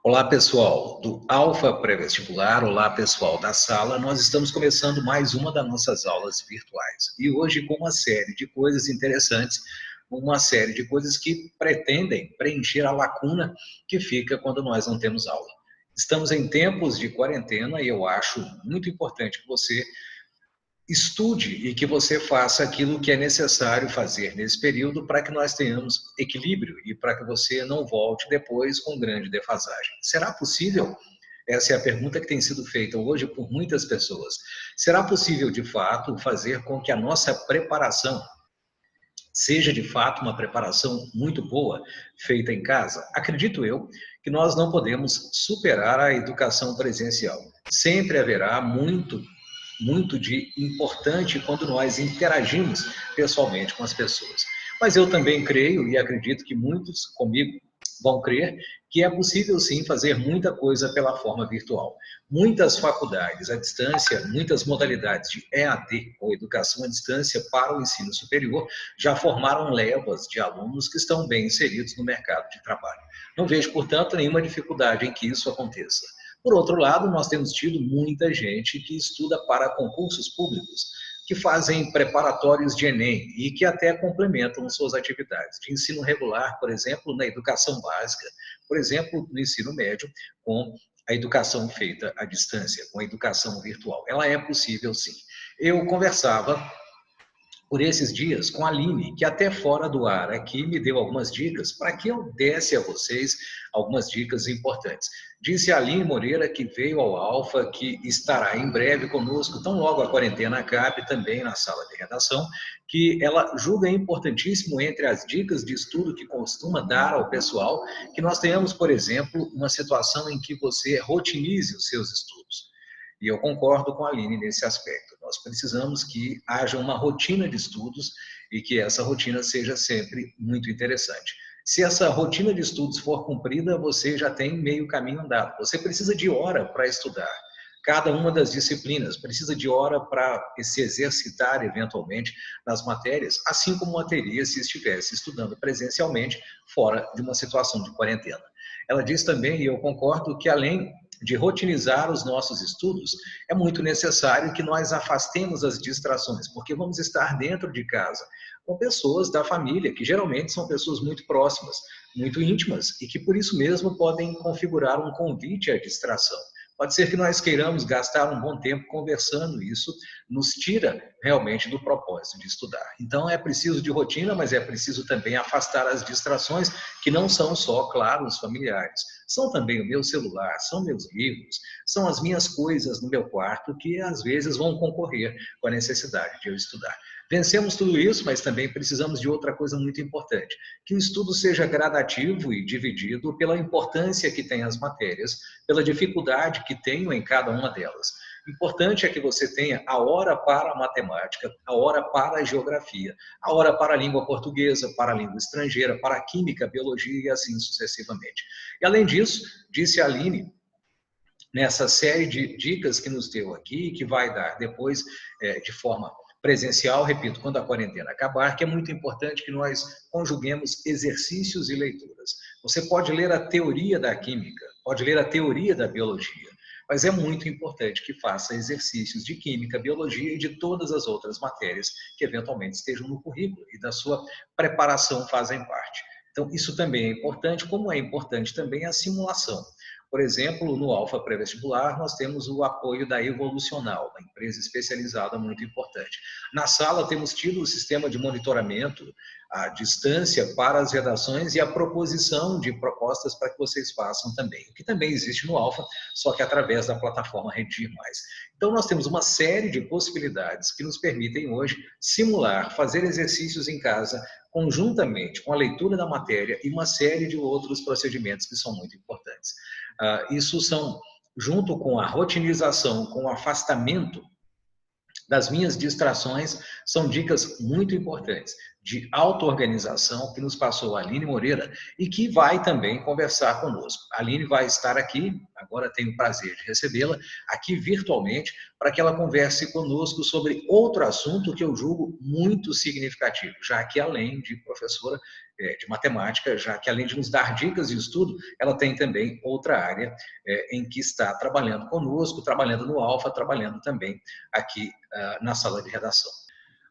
Olá, pessoal do Alfa Pré-Vestibular, olá, pessoal da sala. Nós estamos começando mais uma das nossas aulas virtuais. E hoje com uma série de coisas interessantes, uma série de coisas que pretendem preencher a lacuna que fica quando nós não temos aula. Estamos em tempos de quarentena e eu acho muito importante que você estude e que você faça aquilo que é necessário fazer nesse período para que nós tenhamos equilíbrio e para que você não volte depois com grande defasagem. Será possível? Essa é a pergunta que tem sido feita hoje por muitas pessoas. Será possível, de fato, fazer com que a nossa preparação seja, de fato, uma preparação muito boa, feita em casa? Acredito eu que nós não podemos superar a educação presencial. Sempre haverá muito de importante quando nós interagimos pessoalmente com as pessoas. Mas eu também creio e acredito que muitos comigo vão crer que é possível sim fazer muita coisa pela forma virtual. Muitas faculdades à distância, muitas modalidades de EAD, ou educação à distância para o ensino superior, já formaram levas de alunos que estão bem inseridos no mercado de trabalho. Não vejo, portanto, nenhuma dificuldade em que isso aconteça. Por outro lado, nós temos tido muita gente que estuda para concursos públicos, que fazem preparatórios de Enem e que até complementam suas atividades de ensino regular, por exemplo, na educação básica, por exemplo, no ensino médio, com a educação feita à distância, com a educação virtual. Ela é possível, sim. Eu conversava por esses dias com a Aline, que até fora do ar aqui me deu algumas dicas para que eu desse a vocês algumas dicas importantes. Disse a Aline Moreira que veio ao Alfa, que estará em breve conosco, tão logo a quarentena acabe, também na sala de redação, que ela julga importantíssimo entre as dicas de estudo que costuma dar ao pessoal, que nós tenhamos, por exemplo, uma situação em que você rotinize os seus estudos. E eu concordo com a Aline nesse aspecto. Nós precisamos que haja uma rotina de estudos e que essa rotina seja sempre muito interessante. Se essa rotina de estudos for cumprida, você já tem meio caminho andado. Você precisa de hora para estudar. Cada uma das disciplinas precisa de hora para se exercitar eventualmente nas matérias, assim como a teria se estivesse estudando presencialmente fora de uma situação de quarentena. Ela diz também, e eu concordo, que além de rotinizar os nossos estudos, é muito necessário que nós afastemos as distrações, porque vamos estar dentro de casa com pessoas da família, que geralmente são pessoas muito próximas, muito íntimas, e que por isso mesmo podem configurar um convite à distração. Pode ser que nós queiramos gastar um bom tempo conversando, e isso nos tira realmente do propósito de estudar. Então é preciso de rotina, mas é preciso também afastar as distrações, que não são só, claro, os familiares. São também o meu celular, são meus livros, são as minhas coisas no meu quarto que às vezes vão concorrer com a necessidade de eu estudar. Vencemos tudo isso, mas também precisamos de outra coisa muito importante, que o estudo seja gradativo e dividido pela importância que tem as matérias, pela dificuldade que tenho em cada uma delas. Importante é que você tenha a hora para a matemática, a hora para a geografia, a hora para a língua portuguesa, para a língua estrangeira, para a química, biologia e assim sucessivamente. E além disso, disse a Aline, nessa série de dicas que nos deu aqui, que vai dar depois de forma presencial, repito, quando a quarentena acabar, que é muito importante que nós conjuguemos exercícios e leituras. Você pode ler a teoria da química, pode ler a teoria da biologia, mas é muito importante que faça exercícios de química, biologia e de todas as outras matérias que eventualmente estejam no currículo e da sua preparação fazem parte. Então, isso também é importante, como é importante também a simulação. Por exemplo, no Alfa Pré-Vestibular, nós temos o apoio da Evolucional, uma empresa especializada muito importante. Na sala, temos tido o sistema de monitoramento à distância para as redações e a proposição de propostas para que vocês façam também, o que também existe no Alfa, só que através da plataforma Redir Mais. Então, nós temos uma série de possibilidades que nos permitem hoje simular, fazer exercícios em casa, conjuntamente com a leitura da matéria e uma série de outros procedimentos que são muito importantes. Isso são, junto com a rotinização, com o afastamento das minhas distrações, são dicas muito importantes de auto-organização que nos passou a Aline Moreira e que vai também conversar conosco. A Aline vai estar aqui, agora tenho o prazer de recebê-la, aqui virtualmente, para que ela converse conosco sobre outro assunto que eu julgo muito significativo, já que além de professora, de matemática, já que além de nos dar dicas de estudo, ela tem também outra área em que está trabalhando conosco, trabalhando no Alfa, trabalhando também aqui na sala de redação.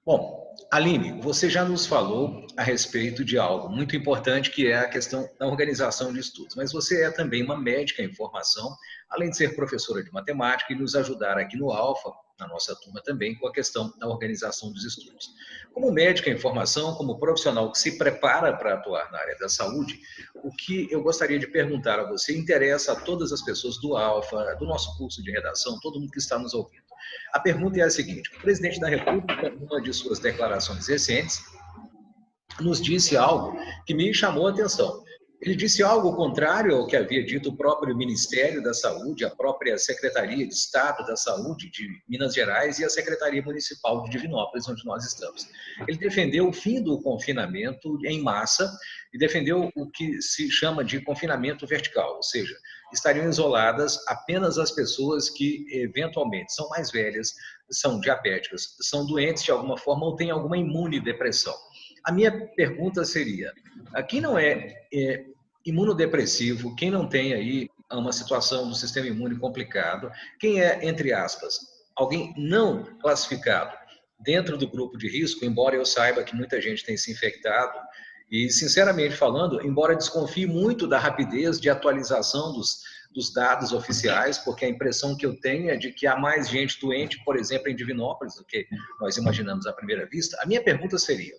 Bom, Aline, você já nos falou a respeito de algo muito importante, que é a questão da organização de estudos, mas você é também uma médica em formação, além de ser professora de matemática e nos ajudar aqui no Alfa, na nossa turma também, com a questão da organização dos estudos. Como médica em formação, como profissional que se prepara para atuar na área da saúde, o que eu gostaria de perguntar a você interessa a todas as pessoas do Alfa, do nosso curso de redação, todo mundo que está nos ouvindo. A pergunta é a seguinte: o presidente da República, numa de suas declarações recentes, nos disse algo que me chamou a atenção. Ele disse algo contrário ao que havia dito o próprio Ministério da Saúde, a própria Secretaria de Estado da Saúde de Minas Gerais e a Secretaria Municipal de Divinópolis, onde nós estamos. Ele defendeu o fim do confinamento em massa e defendeu o que se chama de confinamento vertical, ou seja, estariam isoladas apenas as pessoas que eventualmente são mais velhas, são diabéticas, são doentes de alguma forma ou têm alguma imunodepressão. A minha pergunta seria: quem não é imunodepressivo, quem não tem aí uma situação do sistema imune complicado, quem é, entre aspas, alguém não classificado dentro do grupo de risco, embora eu saiba que muita gente tem se infectado, e sinceramente falando, embora desconfie muito da rapidez de atualização dos dados oficiais, porque a impressão que eu tenho é de que há mais gente doente, por exemplo, em Divinópolis, do que nós imaginamos à primeira vista, a minha pergunta seria: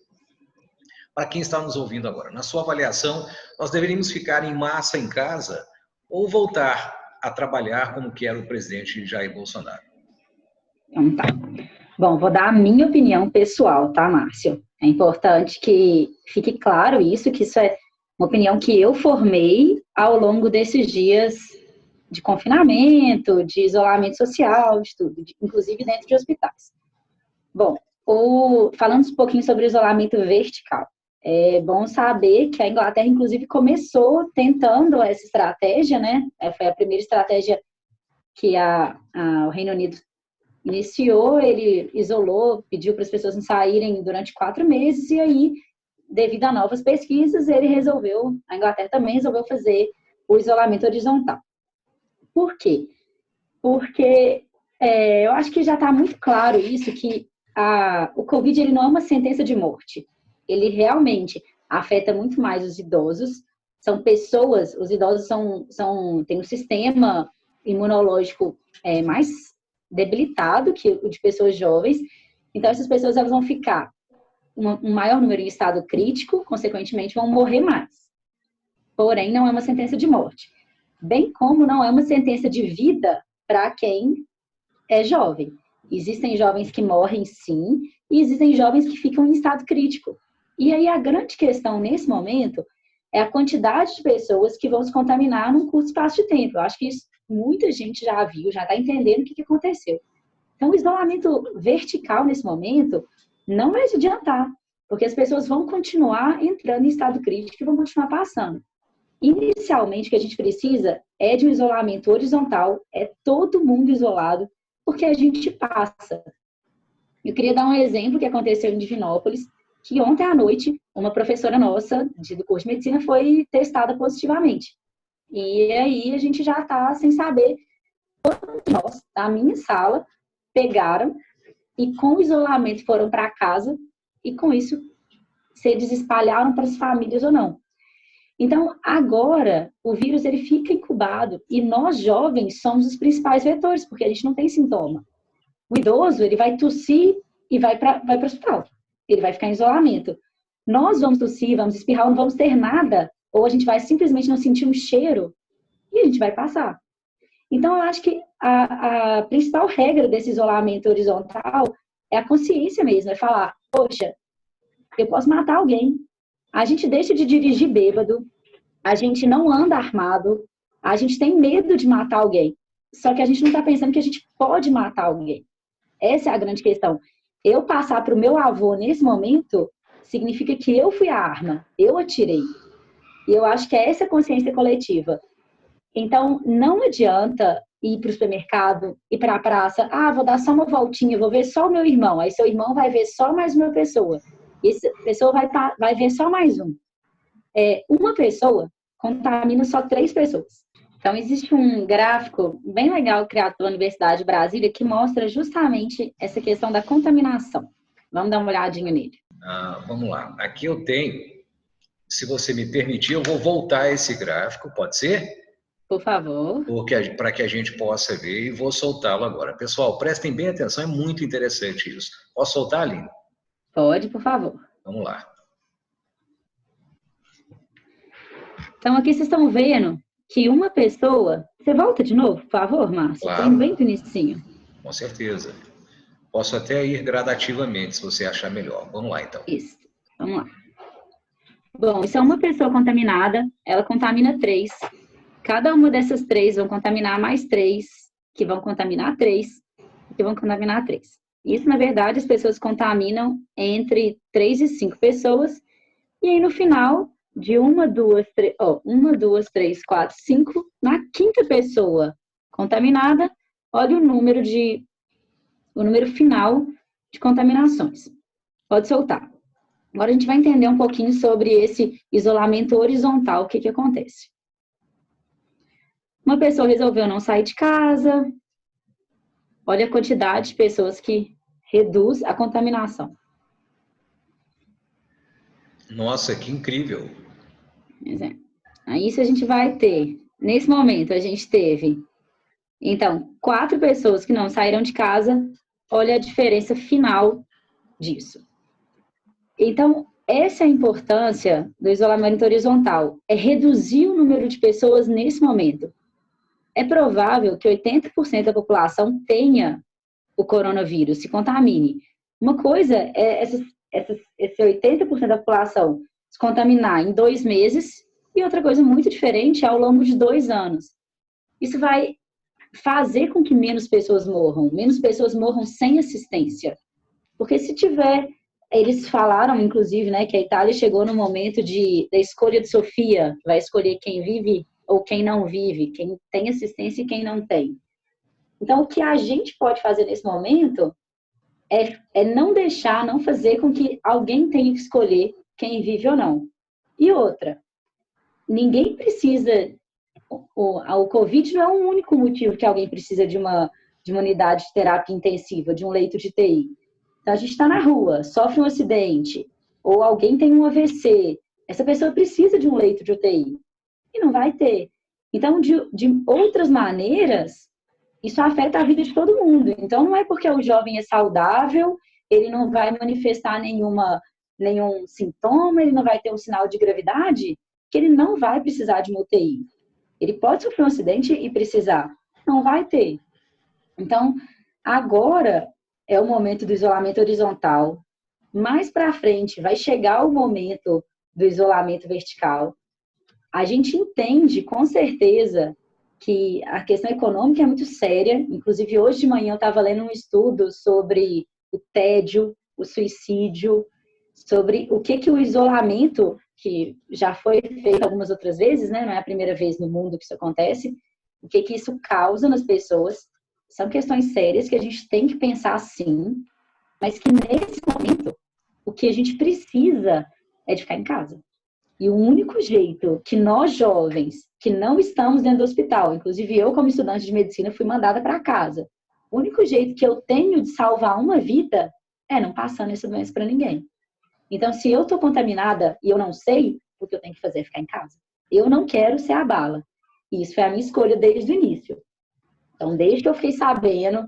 para quem está nos ouvindo agora, na sua avaliação, nós deveríamos ficar em massa em casa ou voltar a trabalhar como que era o presidente Jair Bolsonaro? Então tá. Bom, vou dar a minha opinião pessoal, tá, Márcio? É importante que fique claro isso, que isso é uma opinião que eu formei ao longo desses dias de confinamento, de isolamento social, de tudo, inclusive dentro de hospitais. Bom, falando um pouquinho sobre o isolamento vertical. É bom saber que a Inglaterra, inclusive, começou tentando essa estratégia, né? Foi a primeira estratégia que o Reino Unido iniciou, ele isolou, pediu para as pessoas não saírem durante 4 meses, e aí, devido a novas pesquisas, a Inglaterra também resolveu fazer o isolamento horizontal. Por quê? Porque eu acho que já está muito claro isso, que o Covid ele não é uma sentença de morte. Ele realmente afeta muito mais os idosos. São pessoas, os idosos têm um sistema imunológico mais debilitado que o de pessoas jovens. Então, essas pessoas elas vão ficar um maior número em estado crítico, consequentemente, vão morrer mais. Porém, não é uma sentença de morte. Bem como não é uma sentença de vida para quem é jovem. Existem jovens que morrem, sim, e existem jovens que ficam em estado crítico. E aí a grande questão nesse momento é a quantidade de pessoas que vão se contaminar num curto espaço de tempo. Eu acho que isso muita gente já viu, já está entendendo o que aconteceu. Então, o isolamento vertical nesse momento não vai adiantar, porque as pessoas vão continuar entrando em estado crítico e vão continuar passando. Inicialmente, o que a gente precisa é de um isolamento horizontal, é todo mundo isolado, porque a gente passa. Eu queria dar um exemplo que aconteceu em Divinópolis, que ontem à noite, uma professora nossa do curso de medicina foi testada positivamente. E aí a gente já está sem saber. Todos nós, da minha sala, pegaram e com o isolamento foram para casa e com isso se eles espalharam para as famílias ou não. Então, agora, o vírus ele fica incubado e nós, jovens, somos os principais vetores, porque a gente não tem sintoma. O idoso, ele vai tossir e vai para o hospital. Ele vai ficar em isolamento. Nós vamos tossir, vamos espirrar, não vamos ter nada, ou a gente vai simplesmente não sentir um cheiro e a gente vai passar. Então, eu acho que a principal regra desse isolamento horizontal é a consciência mesmo, é falar, poxa, eu posso matar alguém. A gente deixa de dirigir bêbado, a gente não anda armado, a gente tem medo de matar alguém. Só que a gente não está pensando que a gente pode matar alguém. Essa é a grande questão. Eu passar para o meu avô nesse momento significa que eu fui a arma, eu atirei. E eu acho que é essa consciência coletiva. Então, não adianta ir para o supermercado, ir para a praça, vou dar só uma voltinha, vou ver só o meu irmão. Aí seu irmão vai ver só mais uma pessoa. E essa pessoa vai ver só mais um. uma pessoa contamina só 3 pessoas. Então, existe um gráfico bem legal criado pela Universidade de Brasília que mostra justamente essa questão da contaminação. Vamos dar uma olhadinha nele. Vamos lá. Aqui eu tenho, se você me permitir, eu vou voltar a esse gráfico, pode ser? Por favor. Para que a gente possa ver e vou soltá-lo agora. Pessoal, prestem bem atenção, é muito interessante isso. Posso soltar, Aline? Pode, por favor. Vamos lá. Então, aqui vocês estão vendo que uma pessoa... Você volta de novo, por favor, Márcio? Claro. Estou indo bem do inicinho. Com certeza. Posso até ir gradativamente, se você achar melhor. Vamos lá, então. Isso. Vamos lá. Bom, isso é uma pessoa contaminada, ela contamina 3. Cada uma dessas 3 vão contaminar mais 3, que vão contaminar 3, que vão contaminar 3. Isso, na verdade, as pessoas contaminam entre 3 e 5 pessoas, e aí no final, de 1, 2, 3, 4, 5, na 5ª pessoa contaminada, olha o número final de contaminações. Pode soltar. Agora a gente vai entender um pouquinho sobre esse isolamento horizontal, o que acontece. Uma pessoa resolveu não sair de casa, olha a quantidade de pessoas que reduz a contaminação. Nossa, que incrível! Aí isso a gente vai ter, nesse momento a gente teve, então, 4 pessoas que não saíram de casa, olha a diferença final disso. Então, essa é a importância do isolamento horizontal, é reduzir o número de pessoas nesse momento. É provável que 80% da população tenha o coronavírus, se contamine. Uma coisa é esse 80% da população se contaminar em 2 meses, e outra coisa muito diferente é ao longo de 2 anos. Isso vai fazer com que menos pessoas morram sem assistência. Porque se tiver, eles falaram, inclusive, né, que a Itália chegou no momento da escolha de Sofia, vai escolher quem vive ou quem não vive, quem tem assistência e quem não tem. Então, o que a gente pode fazer nesse momento é não deixar, não fazer com que alguém tenha que escolher quem vive ou não. E outra, ninguém precisa... O Covid não é o único motivo que alguém precisa de uma unidade de terapia intensiva, de um leito de TI. Então, a gente está na rua, sofre um acidente, ou alguém tem um AVC, essa pessoa precisa de um leito de UTI. E não vai ter. Então, de outras maneiras, isso afeta a vida de todo mundo. Então, não é porque o jovem é saudável, ele não vai manifestar nenhum sintoma, ele não vai ter um sinal de gravidade, que ele não vai precisar de uma UTI. Ele pode sofrer um acidente e precisar. Não vai ter. Então, agora é o momento do isolamento horizontal. Mais para frente, vai chegar o momento do isolamento vertical. A gente entende, com certeza, que a questão econômica é muito séria. Inclusive, hoje de manhã eu estava lendo um estudo sobre o tédio, o suicídio, sobre o que o isolamento, que já foi feito algumas outras vezes, né? Não é a primeira vez no mundo que isso acontece, o que isso causa nas pessoas. São questões sérias que a gente tem que pensar sim, mas que nesse momento, o que a gente precisa é de ficar em casa. E o único jeito que nós jovens, que não estamos dentro do hospital, inclusive eu como estudante de medicina fui mandada para casa, o único jeito que eu tenho de salvar uma vida é não passando essa doença para ninguém. Então, se eu estou contaminada e eu não sei, o que eu tenho que fazer é ficar em casa. Eu não quero ser a bala. E isso foi a minha escolha desde o início. Então, desde que eu fiquei sabendo,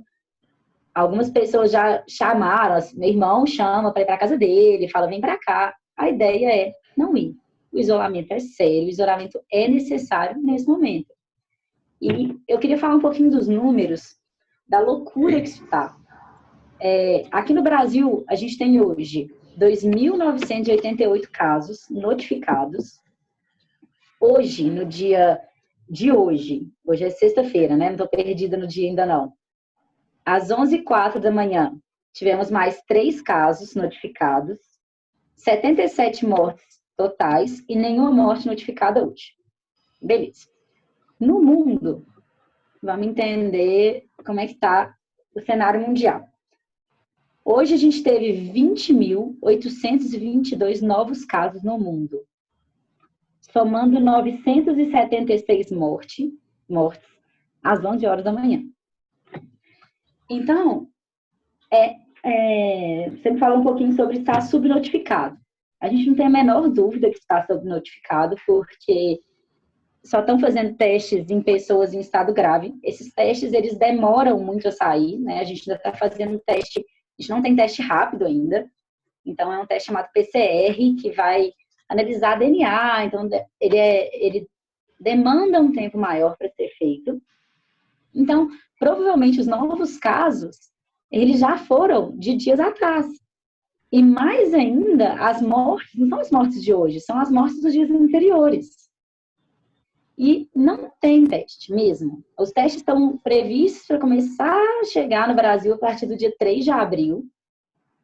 algumas pessoas já chamaram, meu irmão chama para ir para casa dele, fala, vem para cá. A ideia é não ir. O isolamento é sério, o isolamento é necessário nesse momento. E eu queria falar um pouquinho dos números, da loucura que isso está. Aqui no Brasil, a gente tem hoje 2.988 casos notificados. Hoje, no dia de hoje é sexta-feira, né? Não estou perdida no dia ainda não. Às 11h04 da manhã, tivemos mais 3 casos notificados, 77 mortes totais e nenhuma morte notificada hoje. Beleza. No mundo, vamos entender como é que está o cenário mundial. Hoje a gente teve 20.822 novos casos no mundo. somando 976 mortes às 11 horas da manhã. Então, você me falou um pouquinho sobre estar subnotificado. A gente não tem a menor dúvida que está subnotificado, porque só estão fazendo testes em pessoas em estado grave. Esses testes, eles demoram muito a sair, né? A gente ainda está fazendo teste, a gente não tem teste rápido ainda. Então, é um teste chamado PCR, que vai analisar DNA. Então, ele demanda um tempo maior para ser feito. Então, provavelmente, os novos casos, eles já foram de dias atrás. E mais ainda, as mortes, não são as mortes de hoje, são as mortes dos dias anteriores. E não tem teste mesmo. Os testes estão previstos para começar a chegar no Brasil a partir do dia 3 de abril.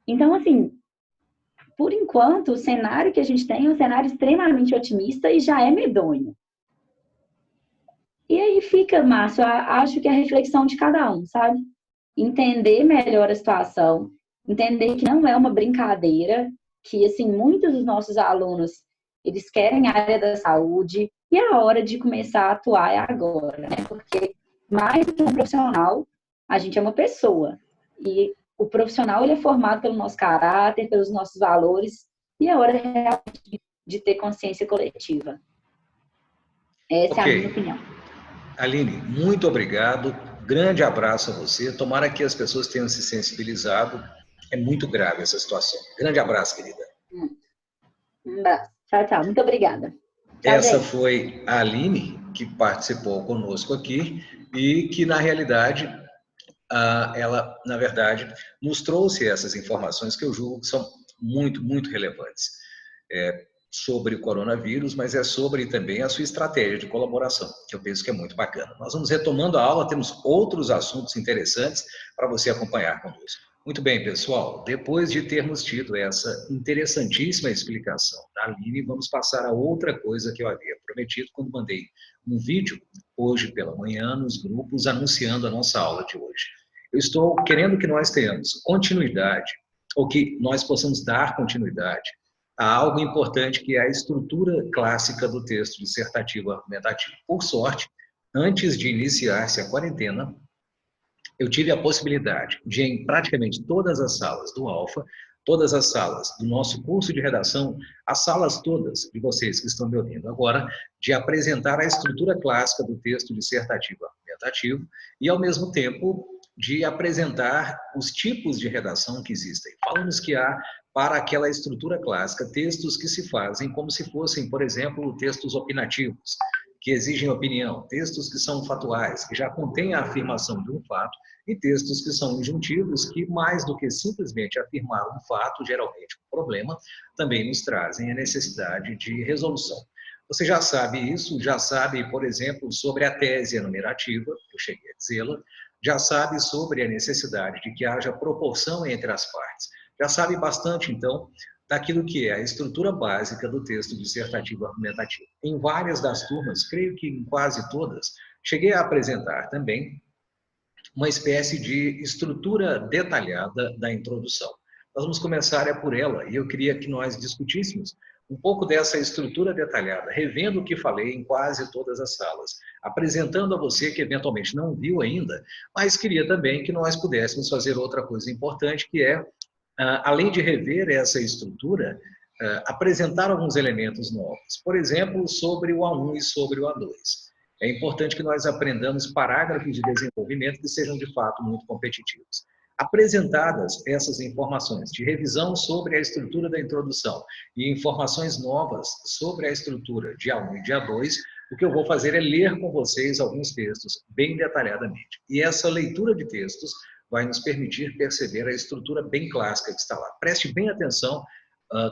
Então, assim, por enquanto, o cenário que a gente tem é um cenário extremamente otimista e já é medonho. E aí fica, Márcio, acho que é a reflexão de cada um, sabe? Entender melhor a situação, entender que não é uma brincadeira, que, assim, muitos dos nossos alunos, eles querem a área da saúde, e a hora de começar a atuar é agora, né? Porque mais do que um profissional, a gente é uma pessoa. E o profissional, ele é formado pelo nosso caráter, pelos nossos valores, e é hora realmente de ter consciência coletiva. Essa é a minha opinião. Aline, muito obrigado. Grande abraço a você. Tomara que as pessoas tenham se sensibilizado. É muito grave essa situação. Grande abraço, querida. Um abraço. Tchau, tchau. Muito obrigada. Tchau, Essa gente. foi a Aline, que participou conosco aqui e que, na realidade, ela, na verdade, nos trouxe essas informações que eu julgo que são muito, muito relevantes sobre o coronavírus, mas é sobre também a sua estratégia de colaboração, que eu penso que é muito bacana. Nós vamos retomando a aula, temos outros assuntos interessantes para você acompanhar conosco. Muito bem, pessoal, depois de termos tido essa interessantíssima explicação da Aline, vamos passar a outra coisa que eu havia prometido quando mandei um vídeo hoje pela manhã nos grupos anunciando a nossa aula de hoje. Eu estou querendo que nós tenhamos continuidade, ou que nós possamos dar continuidade a algo importante que é a estrutura clássica do texto dissertativo argumentativo. Por sorte, antes de iniciar-se a quarentena, eu tive a possibilidade de, em praticamente todas as salas do Alfa, todas as salas do nosso curso de redação, as salas todas de vocês que estão me ouvindo agora, de apresentar a estrutura clássica do texto dissertativo argumentativo e, ao mesmo tempo, de apresentar os tipos de redação que existem. Falamos que há, para aquela estrutura clássica, textos que se fazem como se fossem, por exemplo, textos opinativos, que exigem opinião, textos que são fatuais, que já contêm a afirmação de um fato, e textos que são injuntivos, que mais do que simplesmente afirmar um fato, geralmente um problema, também nos trazem a necessidade de resolução. Você já sabe isso, já sabe, por exemplo, sobre a tese enumerativa, eu cheguei a dizê-la, já sabe sobre a necessidade de que haja proporção entre as partes, já sabe bastante, então, daquilo que é a estrutura básica do texto dissertativo argumentativo. Em várias das turmas, creio que em quase todas, cheguei a apresentar também uma espécie de estrutura detalhada da introdução. Nós vamos começar por ela, e eu queria que nós discutíssemos um pouco dessa estrutura detalhada, revendo o que falei em quase todas as salas, apresentando a você que eventualmente não viu ainda, mas queria também que nós pudéssemos fazer outra coisa importante, que é, além de rever essa estrutura, apresentar alguns elementos novos. Por exemplo, sobre o A1 e sobre o A2. É importante que nós aprendamos parágrafos de desenvolvimento que sejam, de fato, muito competitivos. Apresentadas essas informações de revisão sobre a estrutura da introdução e informações novas sobre a estrutura de A1 e de A2, o que eu vou fazer é ler com vocês alguns textos bem detalhadamente. E essa leitura de textos vai nos permitir perceber a estrutura bem clássica que está lá. Preste bem atenção,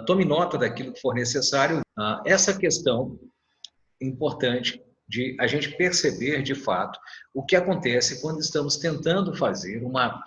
tome nota daquilo que for necessário. Essa questão importante de a gente perceber, de fato, o que acontece quando estamos tentando fazer uma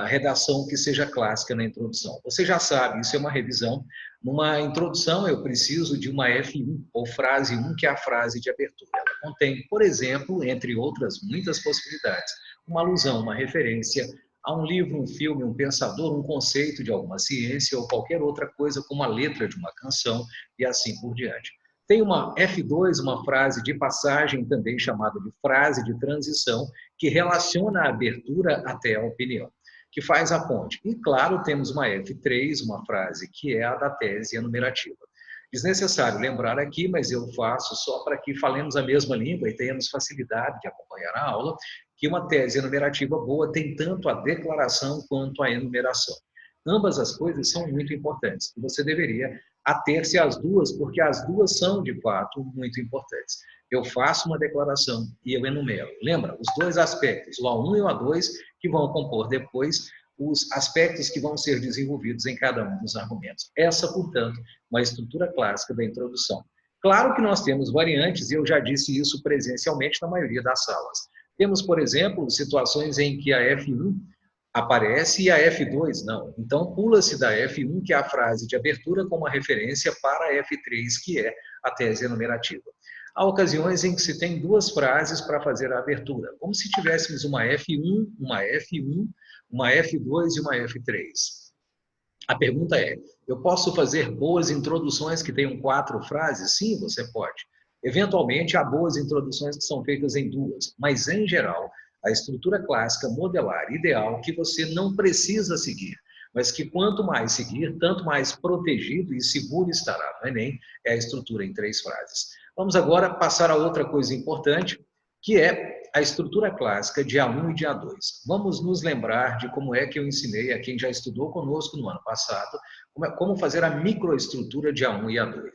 redação que seja clássica na introdução. Você já sabe, isso é uma revisão. Numa introdução, eu preciso de uma F1, ou frase 1, que é a frase de abertura. Ela contém, por exemplo, entre outras muitas possibilidades, uma alusão, uma referência a um livro, um filme, um pensador, um conceito de alguma ciência ou qualquer outra coisa, como a letra de uma canção e assim por diante. Tem uma F2, uma frase de passagem, também chamada de frase de transição, que relaciona a abertura até a opinião, que faz a ponte. E, claro, temos uma F3, uma frase que é a da tese enumerativa. Desnecessário lembrar aqui, mas eu faço só para que falemos a mesma língua e tenhamos facilidade de acompanhar a aula, que uma tese enumerativa boa tem tanto a declaração quanto a enumeração. Ambas as coisas são muito importantes. Você deveria ater-se às duas, porque as duas são, de fato, muito importantes. Eu faço uma declaração e eu enumero. Lembra? Os dois aspectos, o A1 e o A2, que vão compor depois os aspectos que vão ser desenvolvidos em cada um dos argumentos. Essa, portanto, uma estrutura clássica da introdução. Claro que nós temos variantes, e eu já disse isso presencialmente na maioria das salas. Temos, por exemplo, situações em que a F1 aparece e a F2 não. Então, pula-se da F1, que é a frase de abertura, como uma referência para a F3, que é a tese enumerativa. Há ocasiões em que se tem duas frases para fazer a abertura, como se tivéssemos uma F1, uma F1, uma F2 e uma F3. A pergunta é, eu posso fazer boas introduções que tenham 4 frases? Sim, você pode. Eventualmente, há boas introduções que são feitas em 2, mas, em geral, a estrutura clássica modelar ideal que você não precisa seguir, mas que quanto mais seguir, tanto mais protegido e seguro estará no Enem, é a estrutura em 3 frases. Vamos agora passar a outra coisa importante, que é a estrutura clássica de A1 e de A2. Vamos nos lembrar de como é que eu ensinei a quem já estudou conosco no ano passado, como fazer a microestrutura de A1 e A2.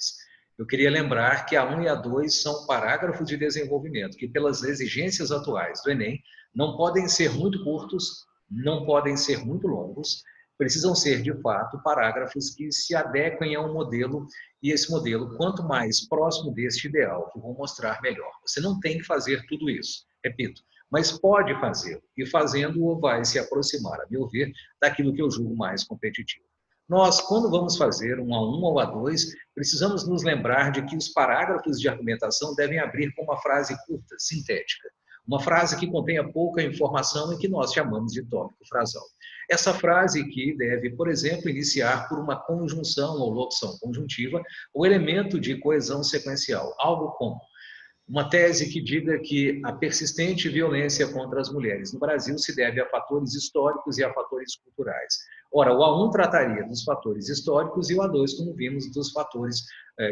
Eu queria lembrar que A1 e A2 são parágrafos de desenvolvimento que, pelas exigências atuais do Enem, não podem ser muito curtos, não podem ser muito longos, precisam ser, de fato, parágrafos que se adequem a um modelo, e esse modelo, quanto mais próximo deste ideal, que vou mostrar melhor. Você não tem que fazer tudo isso, repito, mas pode fazer, e fazendo-o vai se aproximar, a meu ver, daquilo que eu julgo mais competitivo. Nós, quando vamos fazer um A1 ou A2, precisamos nos lembrar de que os parágrafos de argumentação devem abrir com uma frase curta, sintética. Uma frase que contenha pouca informação e que nós chamamos de tópico frasal. Essa frase que deve, por exemplo, iniciar por uma conjunção ou locução conjuntiva ou elemento de coesão sequencial, algo como uma tese que diga que a persistente violência contra as mulheres no Brasil se deve a fatores históricos e a fatores culturais. Ora, o A1 trataria dos fatores históricos e o A2, como vimos, dos fatores,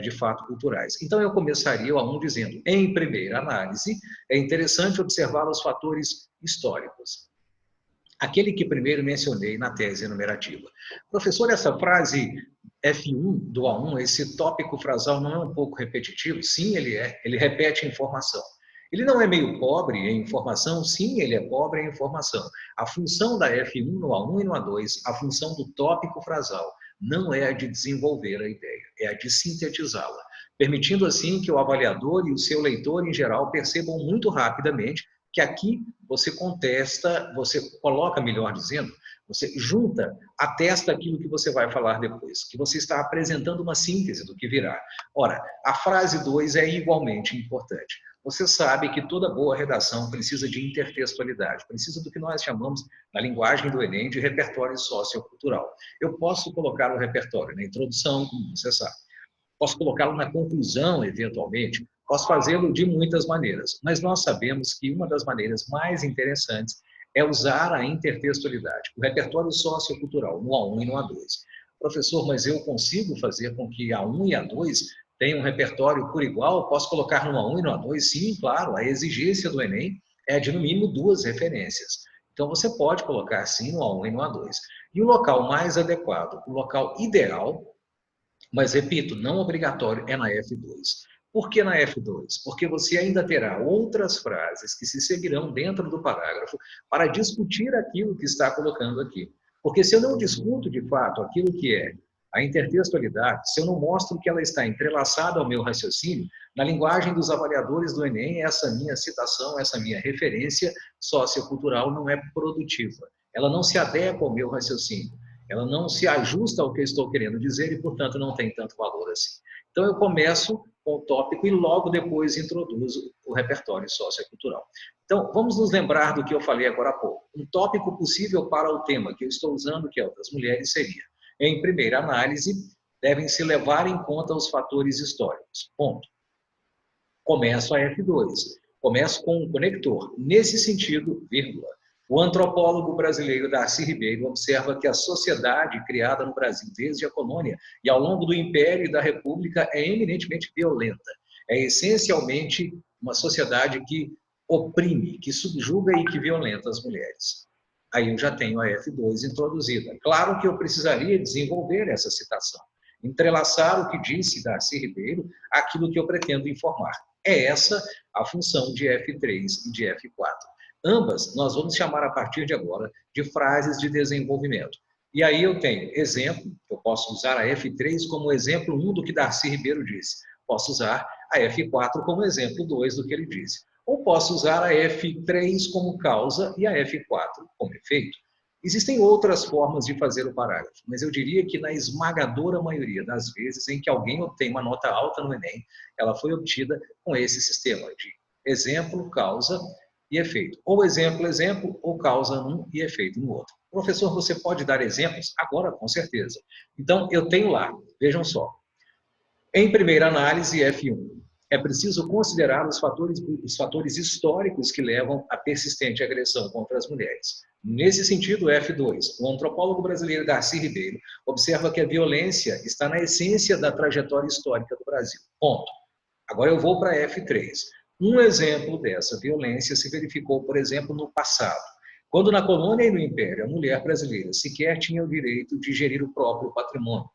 de fato, culturais. Então, eu começaria o A1 dizendo, em primeira análise, é interessante observar os fatores históricos. Aquele que primeiro mencionei na tese enumerativa. Professor, essa frase F1 do A1, esse tópico frasal não é um pouco repetitivo? Sim, ele é. Ele repete a informação. Ele não é meio pobre em informação? Sim, ele é pobre em informação. A função da F1 no A1 e no A2, a função do tópico frasal, não é a de desenvolver a ideia, é a de sintetizá-la, permitindo assim que o avaliador e o seu leitor, em geral, percebam muito rapidamente que aqui você contesta, você coloca, melhor dizendo, você junta, atesta aquilo que você vai falar depois, que você está apresentando uma síntese do que virá. Ora, a frase 2 é igualmente importante. Você sabe que toda boa redação precisa de intertextualidade, precisa do que nós chamamos, na linguagem do Enem, de repertório sociocultural. Eu posso colocar o repertório na introdução, como você sabe. Posso colocá-lo na conclusão, eventualmente. Posso fazê-lo de muitas maneiras, mas nós sabemos que uma das maneiras mais interessantes é usar a intertextualidade, o repertório sociocultural, no A1 e no A2. Professor, mas eu consigo fazer com que A1 e A2 tenham um repertório por igual? Posso colocar no A1 e no A2? Sim, claro, a exigência do Enem é de, no mínimo, 2 referências. Então, você pode colocar, sim, no A1 e no A2. E o local mais adequado, o local ideal, mas, repito, não obrigatório, é na F2. Por que na F2? Porque você ainda terá outras frases que se seguirão dentro do parágrafo para discutir aquilo que está colocando aqui. Porque se eu não discuto, de fato, aquilo que é a intertextualidade, se eu não mostro que ela está entrelaçada ao meu raciocínio, na linguagem dos avaliadores do Enem, essa minha citação, essa minha referência sociocultural não é produtiva. Ela não se adequa ao meu raciocínio. Ela não se ajusta ao que eu estou querendo dizer e, portanto, não tem tanto valor assim. Então, eu começo com o tópico e logo depois introduzo o repertório sociocultural. Então, vamos nos lembrar do que eu falei agora há pouco. Um tópico possível para o tema que eu estou usando, que é o das mulheres, seria, em primeira análise, devem-se levar em conta os fatores históricos. Ponto. Começo a F2. Começo com um conector. Nesse sentido, vírgula, o antropólogo brasileiro Darcy Ribeiro observa que a sociedade criada no Brasil desde a colônia e ao longo do Império e da República é eminentemente violenta. É essencialmente uma sociedade que oprime, que subjuga e que violenta as mulheres. Aí eu já tenho a F2 introduzida. Claro que eu precisaria desenvolver essa citação, entrelaçar o que disse Darcy Ribeiro àquilo que eu pretendo informar. É essa a função de F3 e de F4. Ambas nós vamos chamar a partir de agora de frases de desenvolvimento. E aí eu tenho exemplo, eu posso usar a F3 como exemplo 1 do que Darcy Ribeiro disse. Posso usar a F4 como exemplo 2 do que ele disse. Ou posso usar a F3 como causa e a F4 como efeito. Existem outras formas de fazer o parágrafo, mas eu diria que na esmagadora maioria das vezes em que alguém obtém uma nota alta no Enem, ela foi obtida com esse sistema de exemplo, causa e efeito. Ou exemplo, exemplo, ou causa num e efeito no outro. Professor, você pode dar exemplos? Agora, com certeza. Então, eu tenho lá, vejam só. Em primeira análise, F1. É preciso considerar os fatores históricos que levam à persistente agressão contra as mulheres. Nesse sentido, F2, o antropólogo brasileiro Darcy Ribeiro observa que a violência está na essência da trajetória histórica do Brasil. Ponto. Agora eu vou para F3. Um exemplo dessa violência se verificou, por exemplo, no passado, quando na colônia e no Império a mulher brasileira sequer tinha o direito de gerir o próprio patrimônio.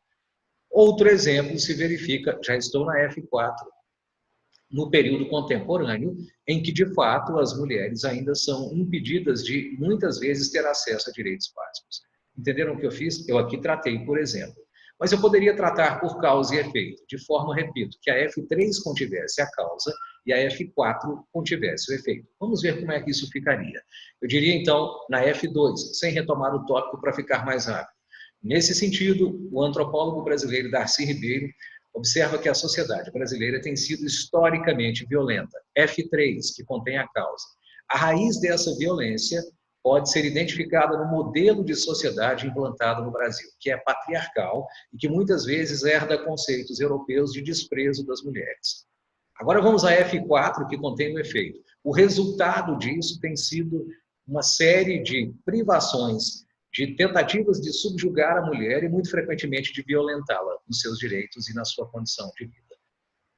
Outro exemplo se verifica, já estou na F4, no período contemporâneo, em que, de fato, as mulheres ainda são impedidas de, muitas vezes, ter acesso a direitos básicos. Entenderam o que eu fiz? Eu aqui tratei, por exemplo. Mas eu poderia tratar por causa e efeito, de forma, repito, que a F3 contivesse a causa e a F4 contivesse o efeito. Vamos ver como é que isso ficaria. Eu diria, então, na F2, sem retomar o tópico para ficar mais rápido. Nesse sentido, o antropólogo brasileiro Darcy Ribeiro observa que a sociedade brasileira tem sido historicamente violenta. F3, que contém a causa. A raiz dessa violência pode ser identificada no modelo de sociedade implantado no Brasil, que é patriarcal e que muitas vezes herda conceitos europeus de desprezo das mulheres. Agora vamos a F4, que contém o efeito. O resultado disso tem sido uma série de privações, de tentativas de subjugar a mulher e, muito frequentemente, de violentá-la nos seus direitos e na sua condição de vida.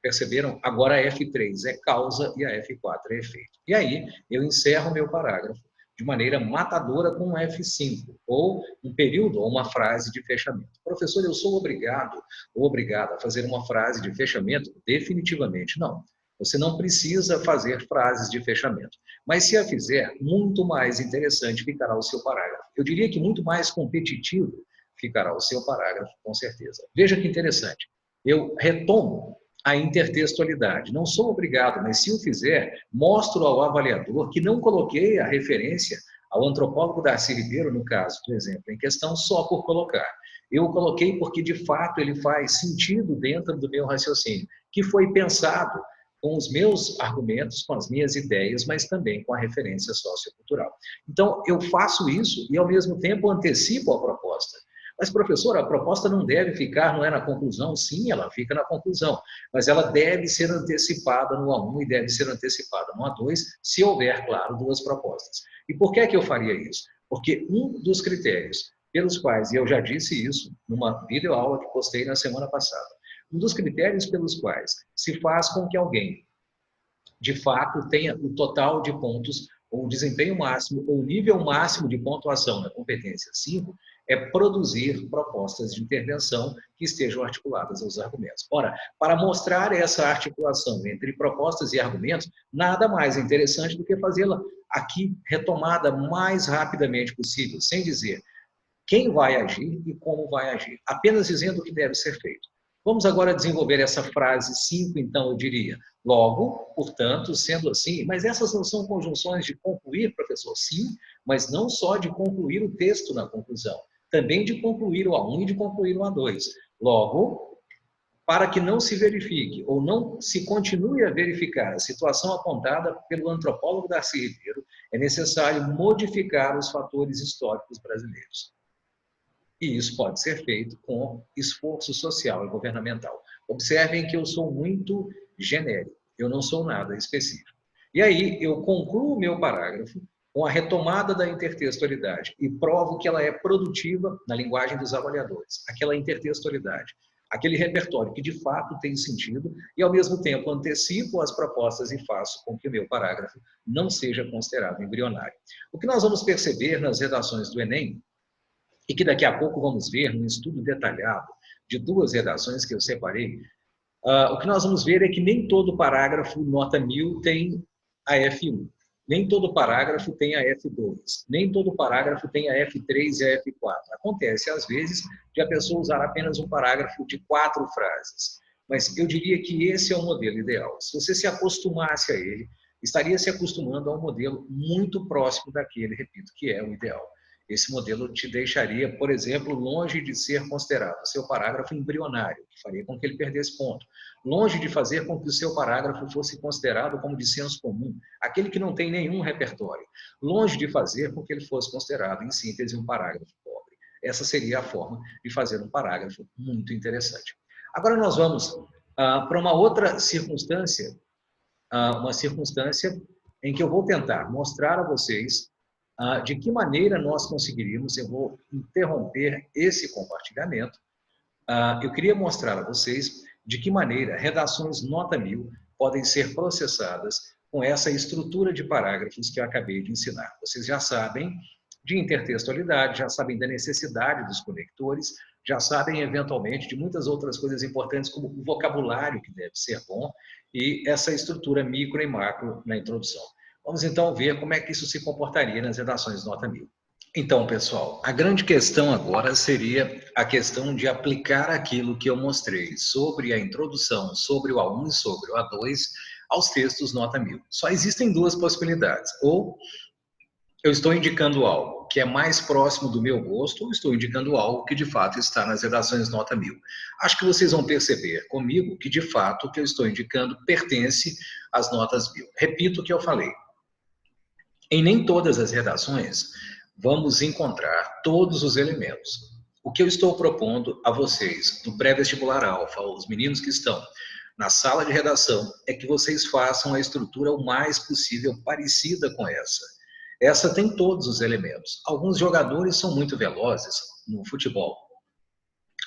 Perceberam? Agora a F3 é causa e a F4 é efeito. E aí, eu encerro meu parágrafo de maneira matadora com um F5, ou um período ou uma frase de fechamento. Professor, eu sou obrigado ou obrigada a fazer uma frase de fechamento? Definitivamente não. Você não precisa fazer frases de fechamento. Mas se a fizer, muito mais interessante ficará o seu parágrafo. Eu diria que muito mais competitivo ficará o seu parágrafo, com certeza. Veja que interessante. Eu retomo a intertextualidade. Não sou obrigado, mas se o fizer, mostro ao avaliador que não coloquei a referência ao antropólogo Darcy Ribeiro, no caso do exemplo em questão, só por colocar. Eu o coloquei porque, de fato, ele faz sentido dentro do meu raciocínio, que foi pensado com os meus argumentos, com as minhas ideias, mas também com a referência sociocultural. Então, eu faço isso e, ao mesmo tempo, antecipo a proposta. Mas, professor, a proposta não deve ficar, não é na conclusão? Sim, ela fica na conclusão, mas ela deve ser antecipada no A1 e deve ser antecipada no A2, se houver, claro, duas propostas. E por que é que eu faria isso? Porque um dos critérios pelos quais, e eu já disse isso numa videoaula que postei na semana passada, um dos critérios pelos quais se faz com que alguém, de fato, tenha o total de pontos, ou o desempenho máximo, ou o nível máximo de pontuação na competência 5, é produzir propostas de intervenção que estejam articuladas aos argumentos. Ora, para mostrar essa articulação entre propostas e argumentos, nada mais interessante do que fazê-la aqui retomada mais rapidamente possível, sem dizer quem vai agir e como vai agir, apenas dizendo o que deve ser feito. Vamos agora desenvolver essa frase 5, então, eu diria. Logo, portanto, sendo assim, mas essas não são conjunções de concluir, professor? Sim, mas não só de concluir o texto na conclusão, também de concluir o A1 e de concluir o A2. Logo, para que não se verifique ou não se continue a verificar a situação apontada pelo antropólogo Darcy Ribeiro, é necessário modificar os fatores históricos brasileiros. E isso pode ser feito com esforço social e governamental. Observem que eu sou muito genérico, eu não sou nada específico. E aí eu concluo o meu parágrafo com a retomada da intertextualidade e provo que ela é produtiva na linguagem dos avaliadores. Aquela intertextualidade, aquele repertório que de fato tem sentido e, ao mesmo tempo, antecipo as propostas e faço com que o meu parágrafo não seja considerado embrionário. O que nós vamos perceber nas redações do Enem, e que daqui a pouco vamos ver num estudo detalhado de 2 redações que eu separei, o que nós vamos ver é que nem todo parágrafo nota 1000 tem a F1, nem todo parágrafo tem a F2, nem todo parágrafo tem a F3 e a F4. Acontece, às vezes, de a pessoa usar apenas um parágrafo de 4 frases. Mas eu diria que esse é o modelo ideal. Se você se acostumasse a ele, estaria se acostumando a um modelo muito próximo daquele, repito, que é o ideal. Esse modelo te deixaria, por exemplo, longe de ser considerado seu parágrafo embrionário, que faria com que ele perdesse ponto. Longe de fazer com que o seu parágrafo fosse considerado como de senso comum, aquele que não tem nenhum repertório. Longe de fazer com que ele fosse considerado, em síntese, um parágrafo pobre. Essa seria a forma de fazer um parágrafo muito interessante. Agora nós vamos para uma outra circunstância, uma circunstância em que eu vou tentar mostrar a vocês de que maneira nós conseguiríamos, eu vou interromper esse compartilhamento, eu queria mostrar a vocês de que maneira redações nota 1000 podem ser processadas com essa estrutura de parágrafos que eu acabei de ensinar. Vocês já sabem de intertextualidade, já sabem da necessidade dos conectores, já sabem, eventualmente, de muitas outras coisas importantes, como o vocabulário, que deve ser bom, e essa estrutura micro e macro na introdução. Vamos então ver como é que isso se comportaria nas redações nota 1000. Então, pessoal, a grande questão agora seria a questão de aplicar aquilo que eu mostrei sobre a introdução, sobre o A1 e sobre o A2, aos textos nota 1000. Só existem 2 possibilidades. Ou eu estou indicando algo que é mais próximo do meu gosto, ou estou indicando algo que de fato está nas redações nota 1000. Acho que vocês vão perceber comigo que de fato o que eu estou indicando pertence às notas 1000. Repito o que eu falei. Em nem todas as redações vamos encontrar todos os elementos. O que eu estou propondo a vocês, no pré-vestibular alfa, os meninos que estão na sala de redação, é que vocês façam a estrutura o mais possível parecida com essa. Essa tem todos os elementos. Alguns jogadores são muito velozes no futebol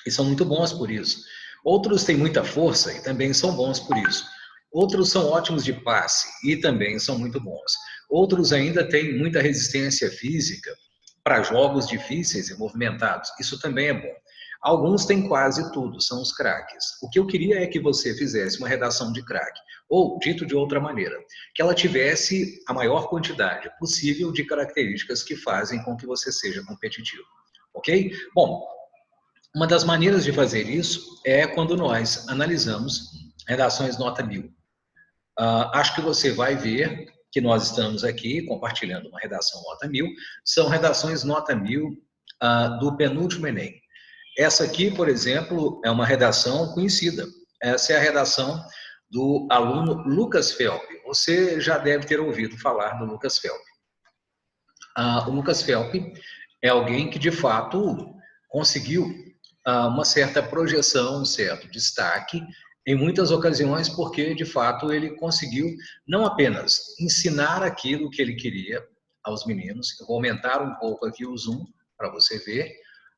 e são muito bons por isso. Outros têm muita força e também são bons por isso. Outros são ótimos de passe e também são muito bons. Outros ainda têm muita resistência física para jogos difíceis e movimentados. Isso também é bom. Alguns têm quase tudo, são os craques. O que eu queria é que você fizesse uma redação de craque, ou, dito de outra maneira, que ela tivesse a maior quantidade possível de características que fazem com que você seja competitivo. Ok? Bom, uma das maneiras de fazer isso é quando nós analisamos redações nota 1000. Acho que você vai ver que nós estamos aqui compartilhando uma redação nota 1000, são redações nota 1000 do penúltimo Enem. Essa aqui, por exemplo, é uma redação conhecida. Essa é a redação do aluno Lucas Felpe. Você já deve ter ouvido falar do Lucas Felpe. O Lucas Felpe é alguém que, de fato, conseguiu uma certa projeção, um certo destaque, em muitas ocasiões, porque, de fato, ele conseguiu não apenas ensinar aquilo que ele queria aos meninos. Eu vou aumentar um pouco aqui o zoom para você ver.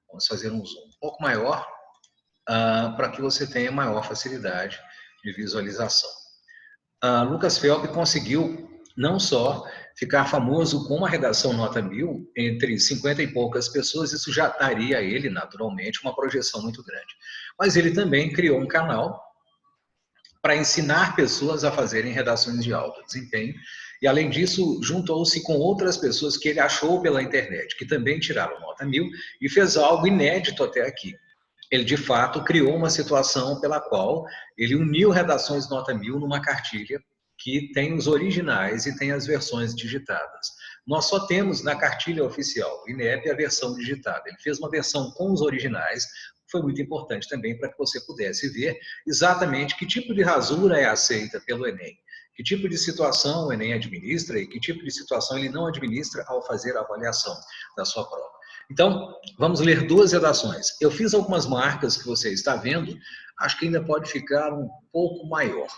Vamos fazer um zoom um pouco maior para que você tenha maior facilidade de visualização. Lucas Felpe conseguiu não só ficar famoso com uma redação nota 1000 entre 50 e poucas pessoas, isso já daria a ele, naturalmente, uma projeção muito grande. Mas ele também criou um canal para ensinar pessoas a fazerem redações de alto desempenho, e além disso, juntou-se com outras pessoas que ele achou pela internet, que também tiraram nota 1000, e fez algo inédito até aqui. Ele, de fato, criou uma situação pela qual ele uniu redações nota 1000 numa cartilha que tem os originais e tem as versões digitadas. Nós só temos na cartilha oficial do INEP a versão digitada. Ele fez uma versão com os originais, foi muito importante também para que você pudesse ver exatamente que tipo de rasura é aceita pelo Enem, que tipo de situação o Enem administra e que tipo de situação ele não administra ao fazer a avaliação da sua prova. Então, vamos ler duas redações. Eu fiz algumas marcas que você está vendo, acho que ainda pode ficar um pouco maior.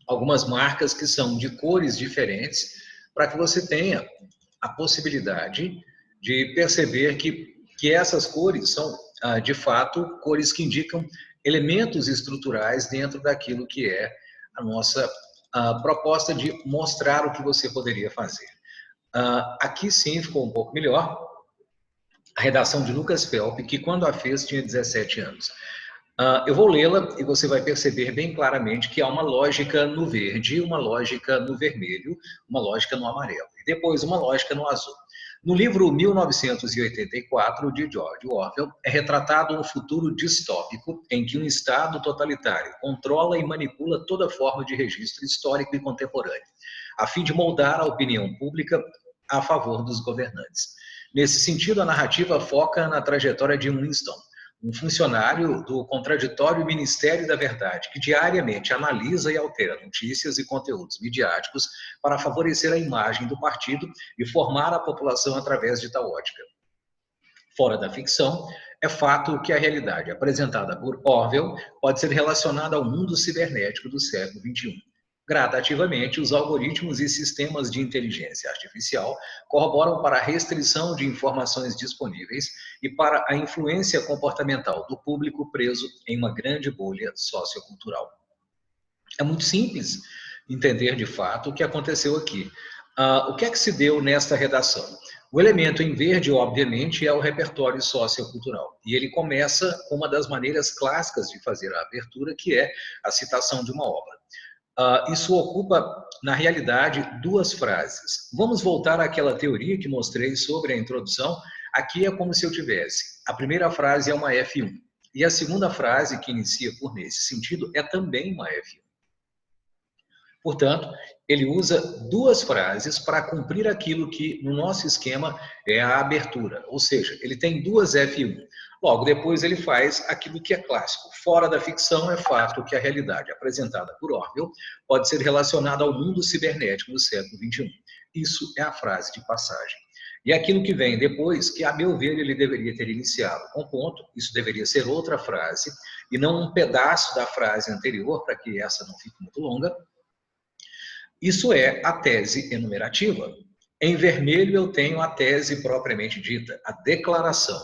Algumas marcas que são de cores diferentes, para que você tenha a possibilidade de perceber que essas cores são, de fato, cores que indicam elementos estruturais dentro daquilo que é a nossa proposta de mostrar o que você poderia fazer. Aqui sim ficou um pouco melhor. A redação de Lucas Felp, que quando a fez tinha 17 anos. Eu vou lê-la e você vai perceber bem claramente que há uma lógica no verde, uma lógica no vermelho, uma lógica no amarelo e depois uma lógica no azul. No livro 1984, de George Orwell, é retratado um futuro distópico em que um Estado totalitário controla e manipula toda forma de registro histórico e contemporâneo, a fim de moldar a opinião pública a favor dos governantes. Nesse sentido, a narrativa foca na trajetória de Winston, um funcionário do contraditório Ministério da Verdade, que diariamente analisa e altera notícias e conteúdos midiáticos para favorecer a imagem do partido e formar a população através de tal ótica. Fora da ficção, é fato que a realidade apresentada por Orwell pode ser relacionada ao mundo cibernético do século XXI. Gradativamente, os algoritmos e sistemas de inteligência artificial corroboram para a restrição de informações disponíveis e para a influência comportamental do público preso em uma grande bolha sociocultural. É muito simples entender de fato o que aconteceu aqui. O que é que se deu nesta redação? O elemento em verde, obviamente, é o repertório sociocultural. E ele começa com uma das maneiras clássicas de fazer a abertura, que é a citação de uma obra. Isso ocupa, na realidade, duas frases. Vamos voltar àquela teoria que mostrei sobre a introdução. Aqui é como se eu tivesse. A primeira frase é uma F1. E a segunda frase, que inicia por nesse sentido, é também uma F1. Portanto, ele usa duas frases para cumprir aquilo que, no nosso esquema, é a abertura. Ou seja, ele tem duas F1. Logo, depois ele faz aquilo que é clássico. Fora da ficção, é fato que a realidade apresentada por Orwell pode ser relacionada ao mundo cibernético do século XXI. Isso é a frase de passagem. E aquilo que vem depois, que a meu ver ele deveria ter iniciado com ponto, isso deveria ser outra frase, e não um pedaço da frase anterior, para que essa não fique muito longa. Isso é a tese enumerativa. Em vermelho eu tenho a tese propriamente dita, a declaração.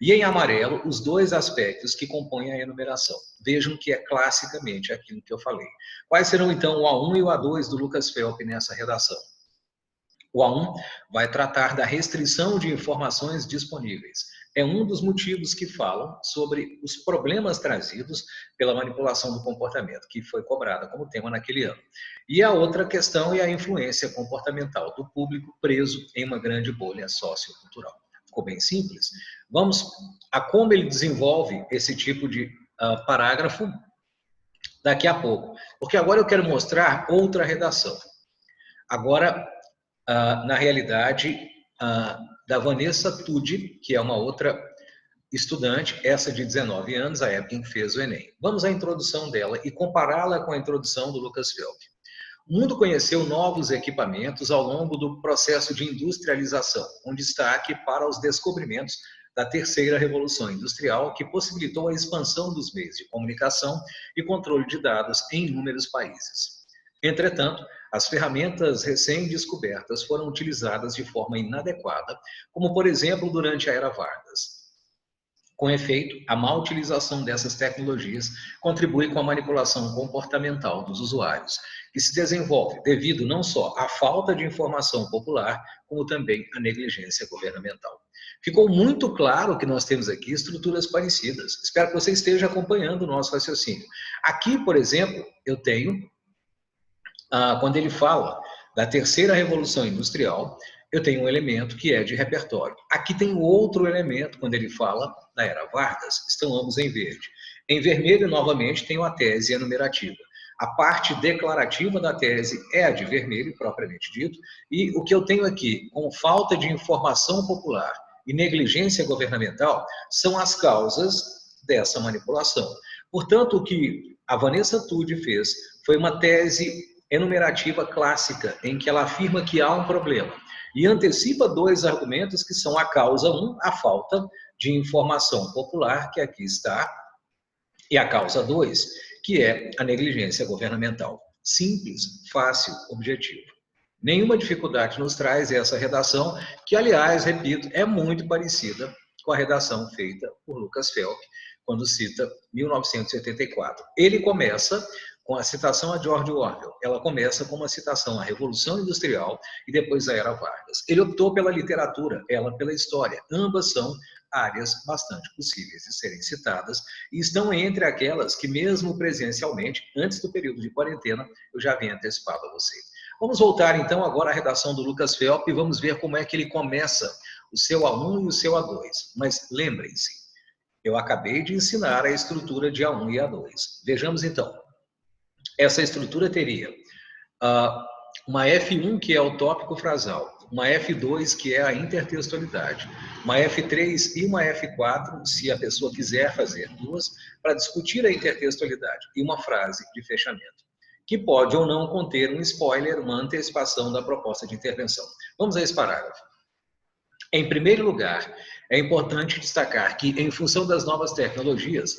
E em amarelo, os dois aspectos que compõem a enumeração. Vejam que é classicamente aquilo que eu falei. Quais serão então o A1 e o A2 do Lucas Felp nessa redação? O A1 vai tratar da restrição de informações disponíveis. É um dos motivos que falam sobre os problemas trazidos pela manipulação do comportamento, que foi cobrada como tema naquele ano. E a outra questão é a influência comportamental do público preso em uma grande bolha sociocultural. Ficou bem simples? Vamos a como ele desenvolve esse tipo de parágrafo daqui a pouco. Porque agora eu quero mostrar outra redação. Agora, na realidade, da Vanessa Tudy, que é uma outra estudante, essa de 19 anos, a época em que fez o Enem. Vamos à introdução dela e compará-la com a introdução do Lucas Felp. O mundo conheceu novos equipamentos ao longo do processo de industrialização, com destaque para os descobrimentos da terceira revolução industrial, que possibilitou a expansão dos meios de comunicação e controle de dados em inúmeros países. Entretanto, as ferramentas recém-descobertas foram utilizadas de forma inadequada, como, por exemplo, durante a Era Vargas. Com efeito, a má utilização dessas tecnologias contribui com a manipulação comportamental dos usuários, que se desenvolve devido não só à falta de informação popular, como também à negligência governamental. Ficou muito claro que nós temos aqui estruturas parecidas. Espero que você esteja acompanhando o nosso raciocínio. Aqui, por exemplo, eu tenho, quando ele fala da terceira revolução industrial, eu tenho um elemento que é de repertório. Aqui tem outro elemento, quando ele fala da Era Vargas, estão ambos em verde. Em vermelho, novamente, tenho a tese enumerativa. A parte declarativa da tese é a de vermelho, propriamente dito, e o que eu tenho aqui, com falta de informação popular e negligência governamental, são as causas dessa manipulação. Portanto, o que a Vanessa Tudy fez foi uma tese enumerativa clássica, em que ela afirma que há um problema. e antecipa dois argumentos que são a causa 1, a falta de informação popular, que aqui está, e a causa 2, que é a negligência governamental. Simples, fácil, objetivo. Nenhuma dificuldade nos traz essa redação, que, aliás, repito, é muito parecida com a redação feita por Lucas Phelps, quando cita 1984. Ele começa com a citação a George Orwell. Ela começa com uma citação à Revolução Industrial e depois à Era Vargas. Ele optou pela literatura, ela pela história. Ambas são áreas bastante possíveis de serem citadas e estão entre aquelas que, mesmo presencialmente, antes do período de quarentena, eu já havia antecipado a você. Vamos voltar então agora à redação do Lucas Phelps e vamos ver como é que ele começa o seu A1 e o seu A2. Mas lembrem-se, eu acabei de ensinar a estrutura de A1 e A2. Vejamos então. Essa estrutura teria uma F1, que é o tópico frasal, uma F2, que é a intertextualidade, uma F3 e uma F4, se a pessoa quiser fazer duas, para discutir a intertextualidade, e uma frase de fechamento, que pode ou não conter um spoiler, uma antecipação da proposta de intervenção. Vamos a esse parágrafo. Em primeiro lugar, é importante destacar que, em função das novas tecnologias,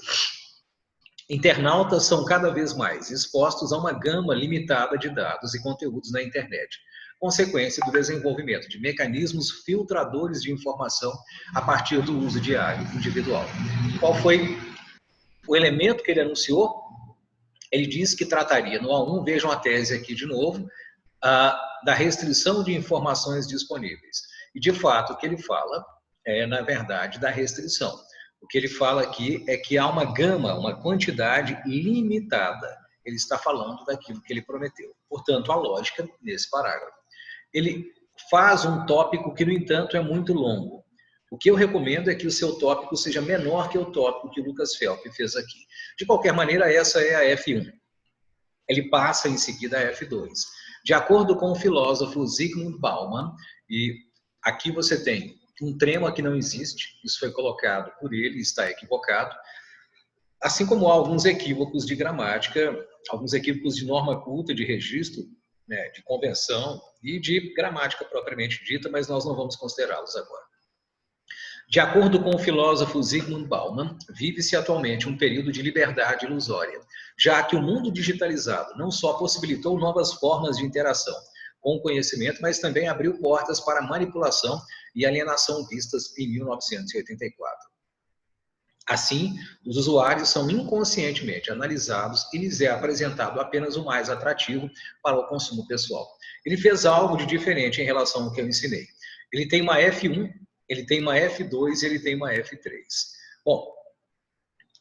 internautas são cada vez mais expostos a uma gama limitada de dados e conteúdos na internet, consequência do desenvolvimento de mecanismos filtradores de informação a partir do uso diário individual. Qual foi o elemento que ele anunciou? Ele disse que trataria no A1, vejam a tese aqui de novo, da restrição de informações disponíveis. E, de fato, o que ele fala é, na verdade, da restrição. O que ele fala aqui é que há uma gama, uma quantidade limitada. Ele está falando daquilo que ele prometeu. Portanto, a lógica nesse parágrafo. Ele faz um tópico que, no entanto, é muito longo. O que eu recomendo é que o seu tópico seja menor que o tópico que o Lucas Phelps fez aqui. De qualquer maneira, essa é a F1. Ele passa em seguida a F2. De acordo com o filósofo Zygmunt Bauman, e aqui você tem um trema que não existe, isso foi colocado por ele, está equivocado, assim como há alguns equívocos de gramática, alguns equívocos de norma culta, de registro, né, de convenção e de gramática propriamente dita, mas nós não vamos considerá-los agora. De acordo com o filósofo Zygmunt Bauman, vive-se atualmente um período de liberdade ilusória, já que o mundo digitalizado não só possibilitou novas formas de interação com o conhecimento, mas também abriu portas para manipulação e alienação vistas em 1984. Assim, os usuários são inconscientemente analisados e lhes é apresentado apenas o mais atrativo para o consumo pessoal. Ele fez algo de diferente em relação ao que eu ensinei. Ele tem uma F1, ele tem uma F2 e ele tem uma F3. Bom,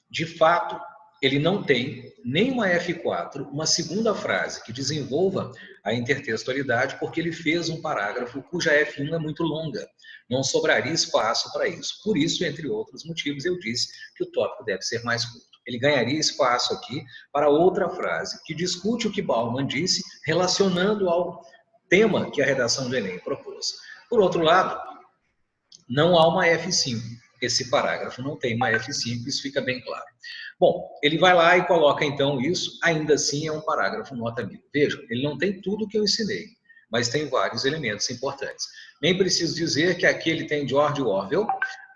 de fato, ele não tem nem uma F4, uma segunda frase que desenvolva a intertextualidade, porque ele fez um parágrafo cuja F1 é muito longa. Não sobraria espaço para isso. Por isso, entre outros motivos, eu disse que o tópico deve ser mais curto. Ele ganharia espaço aqui para outra frase que discute o que Bauman disse, relacionando ao tema que a redação do Enem propôs. Por outro lado, não há uma F5. Esse parágrafo não tem uma F5, isso fica bem claro. Bom, ele vai lá e coloca então isso, ainda assim é um parágrafo nota 1000. Vejam, ele não tem tudo o que eu ensinei, mas tem vários elementos importantes. Nem preciso dizer que aqui ele tem George Orwell,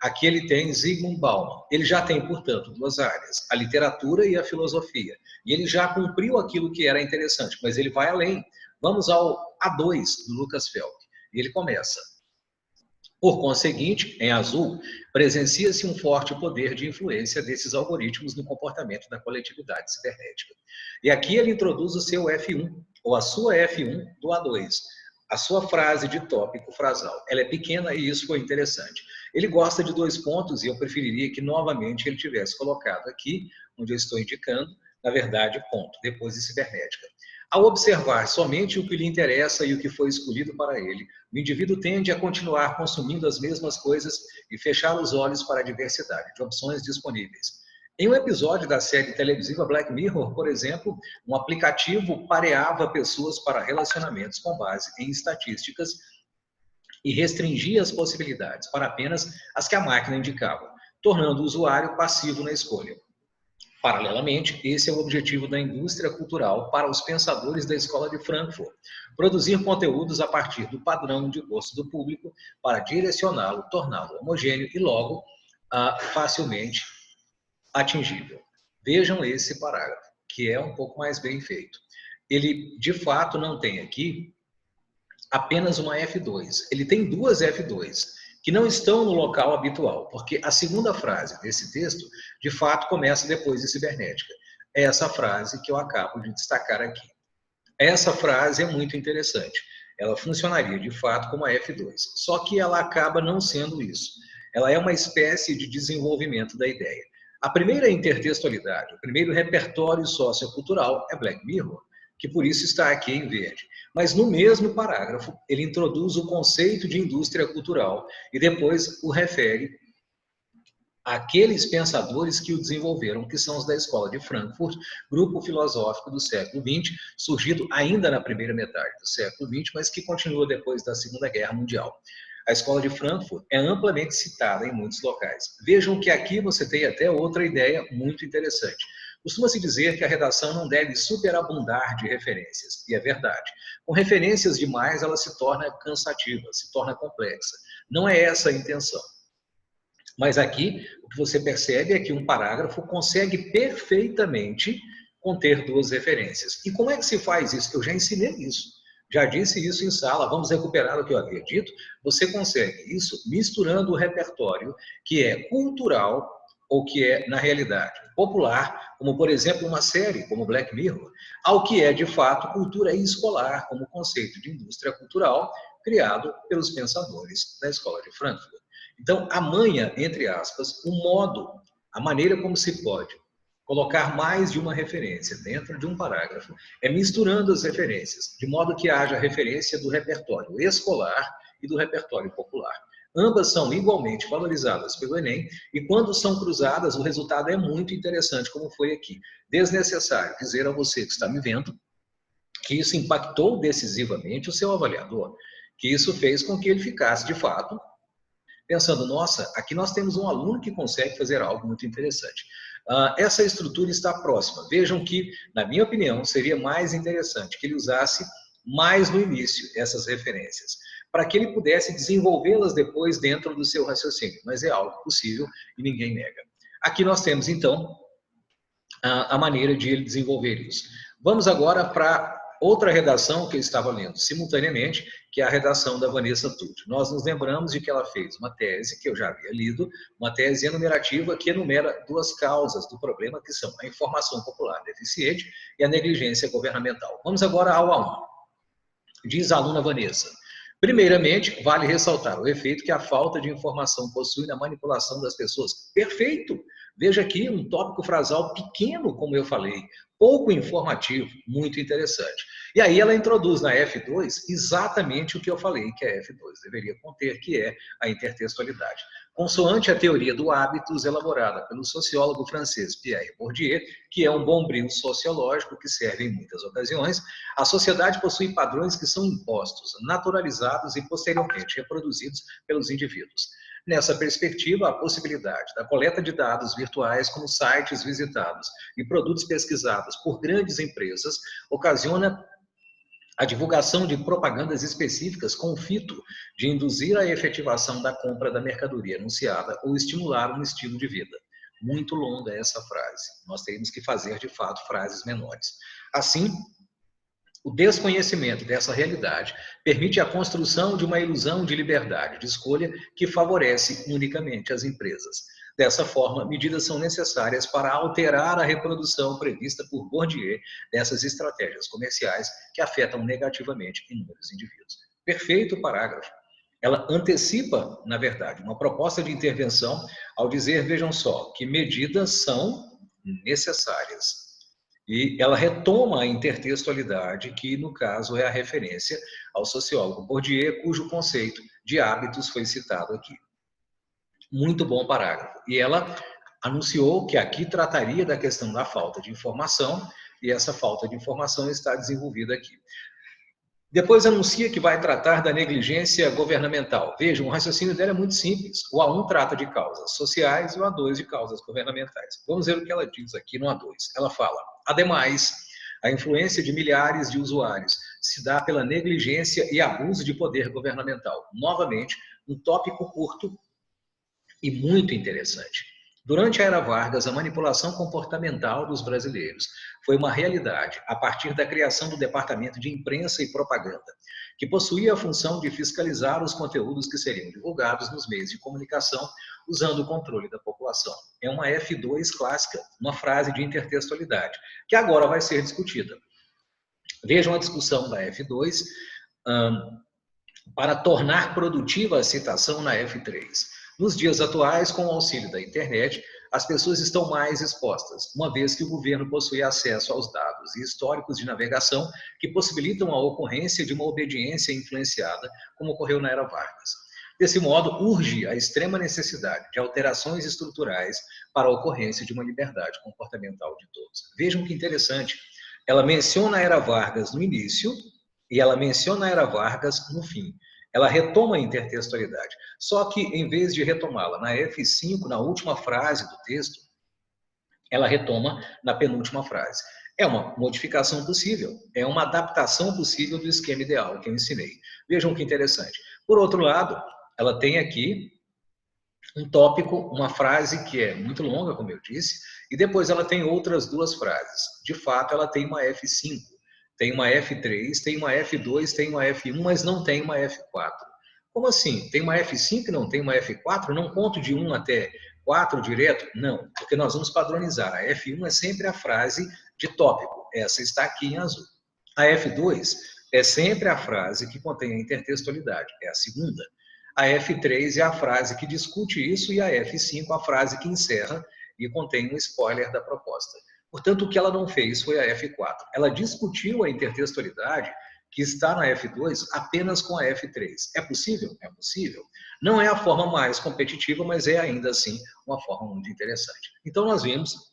aqui ele tem Zygmunt Bauman. Ele já tem, portanto, duas áreas, a literatura e a filosofia. E ele já cumpriu aquilo que era interessante, mas ele vai além. Vamos ao A2 do Lucas Phelps. E ele começa. Por conseguinte, em azul, presencia-se um forte poder de influência desses algoritmos no comportamento da coletividade cibernética. E aqui ele introduz o seu F1, ou a sua F1 do A2, a sua frase de tópico frasal. Ela é pequena e isso foi interessante. Ele gosta de 2 pontos e eu preferiria que novamente ele tivesse colocado aqui, onde eu estou indicando, na verdade, ponto, depois de cibernética. Ao observar somente o que lhe interessa e o que foi escolhido para ele, o indivíduo tende a continuar consumindo as mesmas coisas e fechar os olhos para a diversidade de opções disponíveis. Em um episódio da série televisiva Black Mirror, por exemplo, um aplicativo pareava pessoas para relacionamentos com base em estatísticas e restringia as possibilidades para apenas as que a máquina indicava, tornando o usuário passivo na escolha. Paralelamente, esse é o objetivo da indústria cultural para os pensadores da Escola de Frankfurt: produzir conteúdos a partir do padrão de gosto do público para direcioná-lo, torná-lo homogêneo e logo facilmente atingível. Vejam esse parágrafo, que é um pouco mais bem feito. Ele, de fato, não tem aqui apenas uma F2. Ele tem duas F2, que não estão no local habitual, porque a segunda frase desse texto, de fato, começa depois de cibernética. É essa frase que eu acabo de destacar aqui. Essa frase é muito interessante. Ela funcionaria, de fato, como a F2. Só que ela acaba não sendo isso. Ela é uma espécie de desenvolvimento da ideia. A primeira intertextualidade, o primeiro repertório sociocultural é Black Mirror, que por isso está aqui em verde. Mas no mesmo parágrafo, ele introduz o conceito de indústria cultural e depois o refere àqueles pensadores que o desenvolveram, que são os da Escola de Frankfurt, grupo filosófico do século XX, surgido ainda na primeira metade do século XX, mas que continua depois da Segunda Guerra Mundial. A Escola de Frankfurt é amplamente citada em muitos locais. Vejam que aqui você tem até outra ideia muito interessante. Costuma-se dizer que a redação não deve superabundar de referências, e é verdade. Com referências demais, ela se torna cansativa, se torna complexa. Não é essa a intenção. Mas aqui, o que você percebe é que um parágrafo consegue perfeitamente conter duas referências. E como é que se faz isso? Eu já ensinei isso. Já disse isso em sala, vamos recuperar o que eu havia dito. Você consegue isso misturando o repertório que é cultural ou que é, na realidade, popular, como, por exemplo, uma série como Black Mirror, ao que é, de fato, cultura escolar, como conceito de indústria cultural criado pelos pensadores da Escola de Frankfurt. Então, a manha, entre aspas, o modo, a maneira como se pode colocar mais de uma referência dentro de um parágrafo é misturando as referências, de modo que haja referência do repertório escolar e do repertório popular. Ambas são igualmente valorizadas pelo Enem e quando são cruzadas o resultado é muito interessante, como foi aqui. Desnecessário dizer a você que está me vendo que isso impactou decisivamente o seu avaliador, que isso fez com que ele ficasse, de fato, pensando, nossa, aqui nós temos um aluno que consegue fazer algo muito interessante. Essa estrutura está próxima. Vejam que, na minha opinião, seria mais interessante que ele usasse mais no início essas referências, para que ele pudesse desenvolvê-las depois dentro do seu raciocínio. Mas é algo possível e ninguém nega. Aqui nós temos, então, a maneira de ele desenvolver isso. Vamos agora para outra redação que eu estava lendo simultaneamente, que é a redação da Vanessa Tucci. Nós nos lembramos de que ela fez uma tese, que eu já havia lido, uma tese enumerativa que enumera duas causas do problema, que são a informação popular deficiente e a negligência governamental. Vamos agora ao A1. Diz a aluna Vanessa: primeiramente, vale ressaltar o efeito que a falta de informação possui na manipulação das pessoas. Perfeito! Veja aqui um tópico frasal pequeno, como eu falei, pouco informativo, muito interessante. E aí ela introduz na F2 exatamente o que eu falei que a F2 deveria conter, que é a intertextualidade. Consoante a teoria do hábitos elaborada pelo sociólogo francês Pierre Bourdieu, que é um bombril sociológico que serve em muitas ocasiões, a sociedade possui padrões que são impostos, naturalizados e posteriormente reproduzidos pelos indivíduos. Nessa perspectiva, a possibilidade da coleta de dados virtuais como sites visitados e produtos pesquisados por grandes empresas ocasiona a divulgação de propagandas específicas com o fito de induzir a efetivação da compra da mercadoria anunciada ou estimular um estilo de vida. Muito longa essa frase. Nós teríamos que fazer, de fato, frases menores. Assim, o desconhecimento dessa realidade permite a construção de uma ilusão de liberdade de escolha que favorece unicamente as empresas. Dessa forma, medidas são necessárias para alterar a reprodução prevista por Bourdieu dessas estratégias comerciais que afetam negativamente inúmeros indivíduos. Perfeito parágrafo. Ela antecipa, na verdade, uma proposta de intervenção ao dizer, vejam só, que medidas são necessárias. E ela retoma a intertextualidade, que no caso é a referência ao sociólogo Bourdieu, cujo conceito de hábitos foi citado aqui. Muito bom parágrafo. E ela anunciou que aqui trataria da questão da falta de informação, e essa falta de informação está desenvolvida aqui. Depois anuncia que vai tratar da negligência governamental. Vejam, o raciocínio dela é muito simples. O A1 trata de causas sociais e o A2 de causas governamentais. Vamos ver o que ela diz aqui no A2. Ela fala, ademais, a influência de milhares de usuários se dá pela negligência e abuso de poder governamental. Novamente, um tópico curto e muito interessante. Durante a era Vargas, a manipulação comportamental dos brasileiros foi uma realidade a partir da criação do Departamento de Imprensa e Propaganda, que possuía a função de fiscalizar os conteúdos que seriam divulgados nos meios de comunicação usando o controle da população. É uma F2 clássica, uma frase de intertextualidade, que agora vai ser discutida. Vejam a discussão da F2 para tornar produtiva a citação na F3. Nos dias atuais, com o auxílio da internet, as pessoas estão mais expostas, uma vez que o governo possui acesso aos dados e históricos de navegação que possibilitam a ocorrência de uma obediência influenciada, como ocorreu na era Vargas. Desse modo, urge a extrema necessidade de alterações estruturais para a ocorrência de uma liberdade comportamental de todos. Vejam que interessante, ela menciona a era Vargas no início e ela menciona a era Vargas no fim. Ela retoma a intertextualidade. Só que, em vez de retomá-la na F5, na última frase do texto, ela retoma na penúltima frase. É uma modificação possível, é uma adaptação possível do esquema ideal que eu ensinei. Vejam que interessante. Por outro lado, ela tem aqui um tópico, uma frase que é muito longa, como eu disse, e depois ela tem outras duas frases. De fato, ela tem uma F5. Tem uma F3, tem uma F2, tem uma F1, mas não tem uma F4. Como assim? Tem uma F5 e não tem uma F4? Não conto de 1 até 4 direto? Não, porque nós vamos padronizar. A F1 é sempre a frase de tópico. Essa está aqui em azul. A F2 é sempre a frase que contém a intertextualidade. É a segunda. A F3 é a frase que discute isso e a F5 a frase que encerra e contém um spoiler da proposta. Portanto, o que ela não fez foi a F4. Ela discutiu a intertextualidade que está na F2 apenas com a F3. É possível? É possível. Não é a forma mais competitiva, mas é ainda assim uma forma muito interessante. Então, nós vimos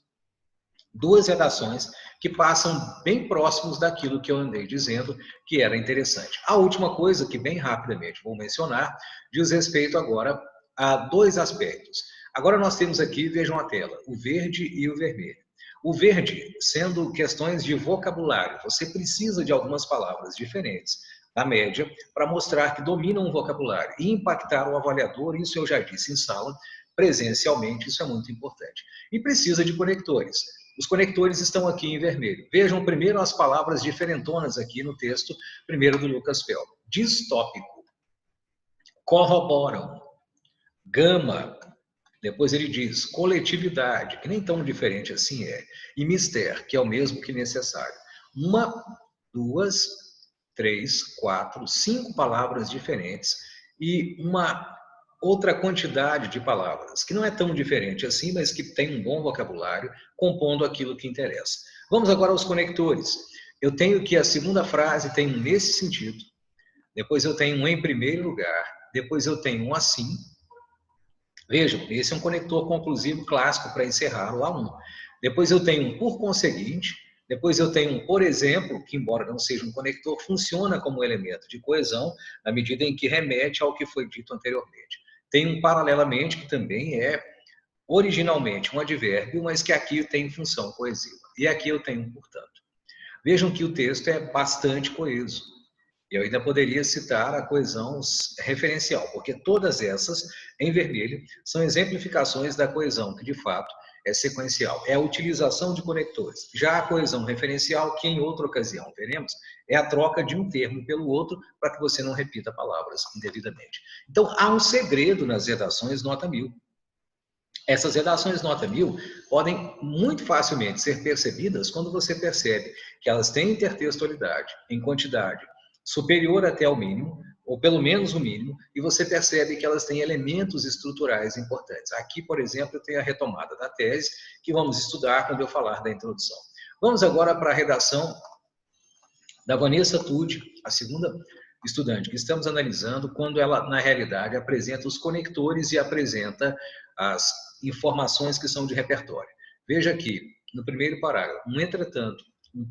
duas redações que passam bem próximos daquilo que eu andei dizendo que era interessante. A última coisa que bem rapidamente vou mencionar diz respeito agora a dois aspectos. Agora nós temos aqui, vejam a tela, o verde e o vermelho. O verde, sendo questões de vocabulário, você precisa de algumas palavras diferentes, na média, para mostrar que domina um vocabulário e impactar o avaliador, isso eu já disse em sala, presencialmente, isso é muito importante. E precisa de conectores. Os conectores estão aqui em vermelho. Vejam primeiro as palavras diferentonas aqui no texto, primeiro do Lucas Fel. Distópico, corroboram, gama, depois ele diz coletividade, que nem tão diferente assim é, e mister, que é o mesmo que necessário. Uma, duas, três, quatro, 5 palavras diferentes e uma outra quantidade de palavras, que não é tão diferente assim, mas que tem um bom vocabulário, compondo aquilo que interessa. Vamos agora aos conectores. Eu tenho que a segunda frase tem um nesse sentido, depois eu tenho um em primeiro lugar, depois eu tenho um assim. Vejam, esse é um conector conclusivo clássico para encerrar o A1. Depois eu tenho um por conseguinte, depois eu tenho um por exemplo, que embora não seja um conector, funciona como elemento de coesão, na medida em que remete ao que foi dito anteriormente. Tem um paralelamente, que também é originalmente um advérbio, mas que aqui tem função coesiva. E aqui eu tenho um portanto. Vejam que o texto é bastante coeso. Eu ainda poderia citar a coesão referencial, porque todas essas, em vermelho, são exemplificações da coesão, que de fato é sequencial. É a utilização de conectores. Já a coesão referencial, que em outra ocasião veremos, é a troca de um termo pelo outro para que você não repita palavras indevidamente. Então, há um segredo nas redações nota 1000. Essas redações nota 1000 podem muito facilmente ser percebidas quando você percebe que elas têm intertextualidade em quantidade superior até ao mínimo, ou pelo menos o mínimo, e você percebe que elas têm elementos estruturais importantes. Aqui, por exemplo, eu tenho a retomada da tese, que vamos estudar quando eu falar da introdução. Vamos agora para a redação da Vanessa Tude, a segunda estudante que estamos analisando, quando ela, na realidade, apresenta os conectores e apresenta as informações que são de repertório. Veja aqui, no primeiro parágrafo, no entretanto,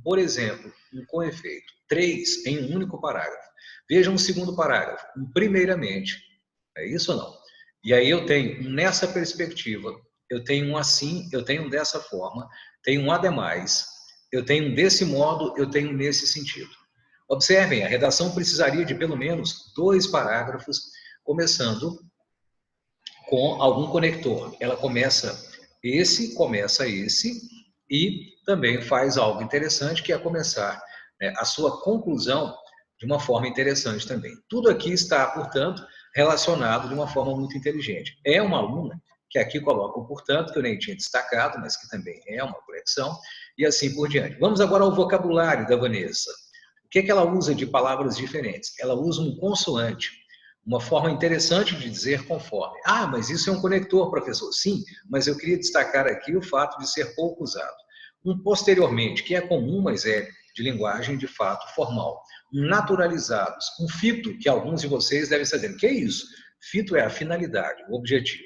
por exemplo, com efeito, 3 em um único parágrafo. Vejam o segundo parágrafo, primeiramente, é isso ou não? E aí eu tenho, nessa perspectiva, eu tenho um assim, eu tenho dessa forma, tenho um ademais, eu tenho desse modo, eu tenho nesse sentido. Observem, a redação precisaria de pelo menos 2 parágrafos, começando com algum conector. Ela começa esse, e também faz algo interessante, que é começar, né, a sua conclusão de uma forma interessante também. Tudo aqui está, portanto, relacionado de uma forma muito inteligente. É uma aluna que aqui coloca o portanto, que eu nem tinha destacado, mas que também é uma conexão, e assim por diante. Vamos agora ao vocabulário da Vanessa. O que é que ela usa de palavras diferentes? Ela usa um consoante, uma forma interessante de dizer conforme. Ah, mas isso é um conector, professor. Sim, mas eu queria destacar aqui o fato de ser pouco usado. Um posteriormente, que é comum, mas é de linguagem de fato formal. Um naturalizados, um fito, que alguns de vocês devem saber. O que é isso? Fito é a finalidade, o objetivo.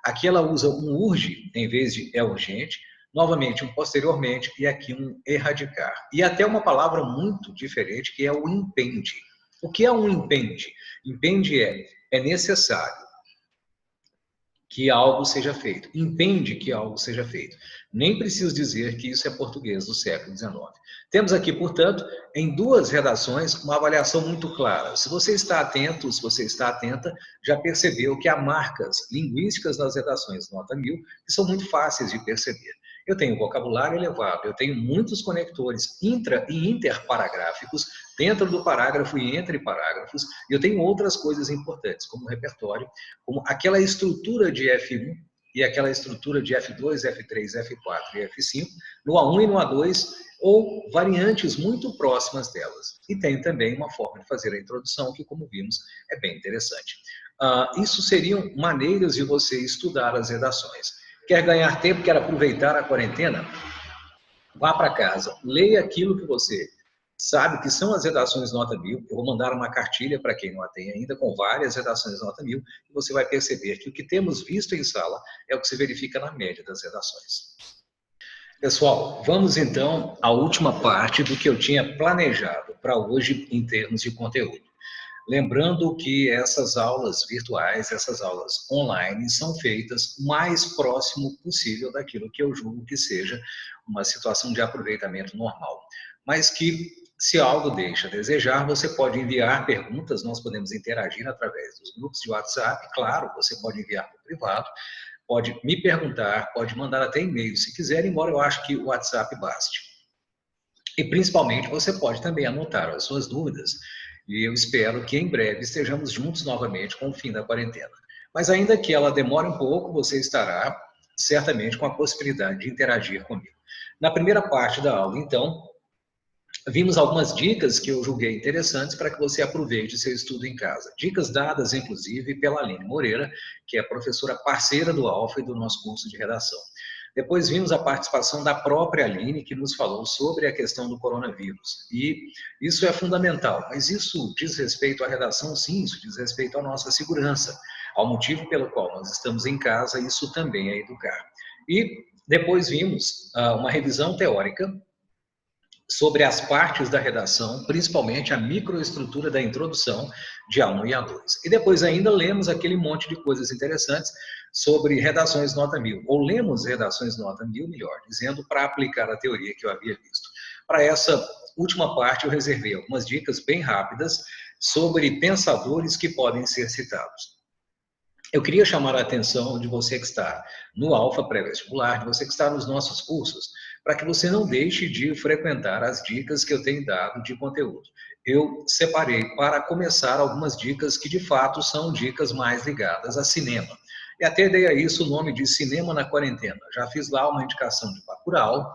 Aqui ela usa um urge em vez de é urgente. Novamente, um posteriormente e aqui um erradicar. E até uma palavra muito diferente, que é o impende. O que é um impende? Impende é necessário que algo seja feito. Impende que algo seja feito. Nem preciso dizer que isso é português do século XIX. Temos aqui, portanto, em 2 redações, uma avaliação muito clara. Se você está atento, se você está atenta, já percebeu que há marcas linguísticas nas redações nota 1000 que são muito fáceis de perceber. Eu tenho vocabulário elevado, eu tenho muitos conectores intra e interparágrafos, dentro do parágrafo e entre parágrafos, e eu tenho outras coisas importantes, como repertório, como aquela estrutura de F1 e aquela estrutura de F2, F3, F4 e F5, no A1 e no A2, ou variantes muito próximas delas. E tem também uma forma de fazer a introdução, que, como vimos, é bem interessante. Isso seriam maneiras de você estudar as redações. Quer ganhar tempo, quer aproveitar a quarentena? Vá para casa, leia aquilo que você sabe que são as redações nota 1000. Eu vou mandar uma cartilha para quem não a tem ainda, com várias redações nota 1000, e você vai perceber que o que temos visto em sala é o que se verifica na média das redações. Pessoal, vamos então à última parte do que eu tinha planejado para hoje em termos de conteúdo. Lembrando que essas aulas virtuais, essas aulas online, são feitas o mais próximo possível daquilo que eu julgo que seja uma situação de aproveitamento normal. Mas que, se algo deixa a desejar, você pode enviar perguntas, nós podemos interagir através dos grupos de WhatsApp, claro, você pode enviar por privado, pode me perguntar, pode mandar até e-mail se quiser, embora eu acho que o WhatsApp baste. E, principalmente, você pode também anotar as suas dúvidas, e eu espero que em breve estejamos juntos novamente com o fim da quarentena. Mas ainda que ela demore um pouco, você estará certamente com a possibilidade de interagir comigo. Na primeira parte da aula, então, vimos algumas dicas que eu julguei interessantes para que você aproveite seu estudo em casa. Dicas dadas, inclusive, pela Aline Moreira, que é professora parceira do Alfa e do nosso curso de redação. Depois vimos a participação da própria Aline, que nos falou sobre a questão do coronavírus. E isso é fundamental, mas isso diz respeito à redação, sim, isso diz respeito à nossa segurança, ao motivo pelo qual nós estamos em casa, isso também é educar. E depois vimos uma revisão teórica sobre as partes da redação, principalmente a microestrutura da introdução de A1 e A2. E depois ainda lemos aquele monte de coisas interessantes sobre redações nota 1000, ou lemos redações nota 1000, melhor dizendo, para aplicar a teoria que eu havia visto. Para essa última parte eu reservei algumas dicas bem rápidas sobre pensadores que podem ser citados. Eu queria chamar a atenção de você que está no Alfa Pré-Vestibular, de você que está nos nossos cursos, para que você não deixe de frequentar as dicas que eu tenho dado de conteúdo. Eu separei para começar algumas dicas que de fato são dicas mais ligadas a cinema. E até dei a isso o nome de Cinema na Quarentena. Já fiz lá uma indicação de Bacurau,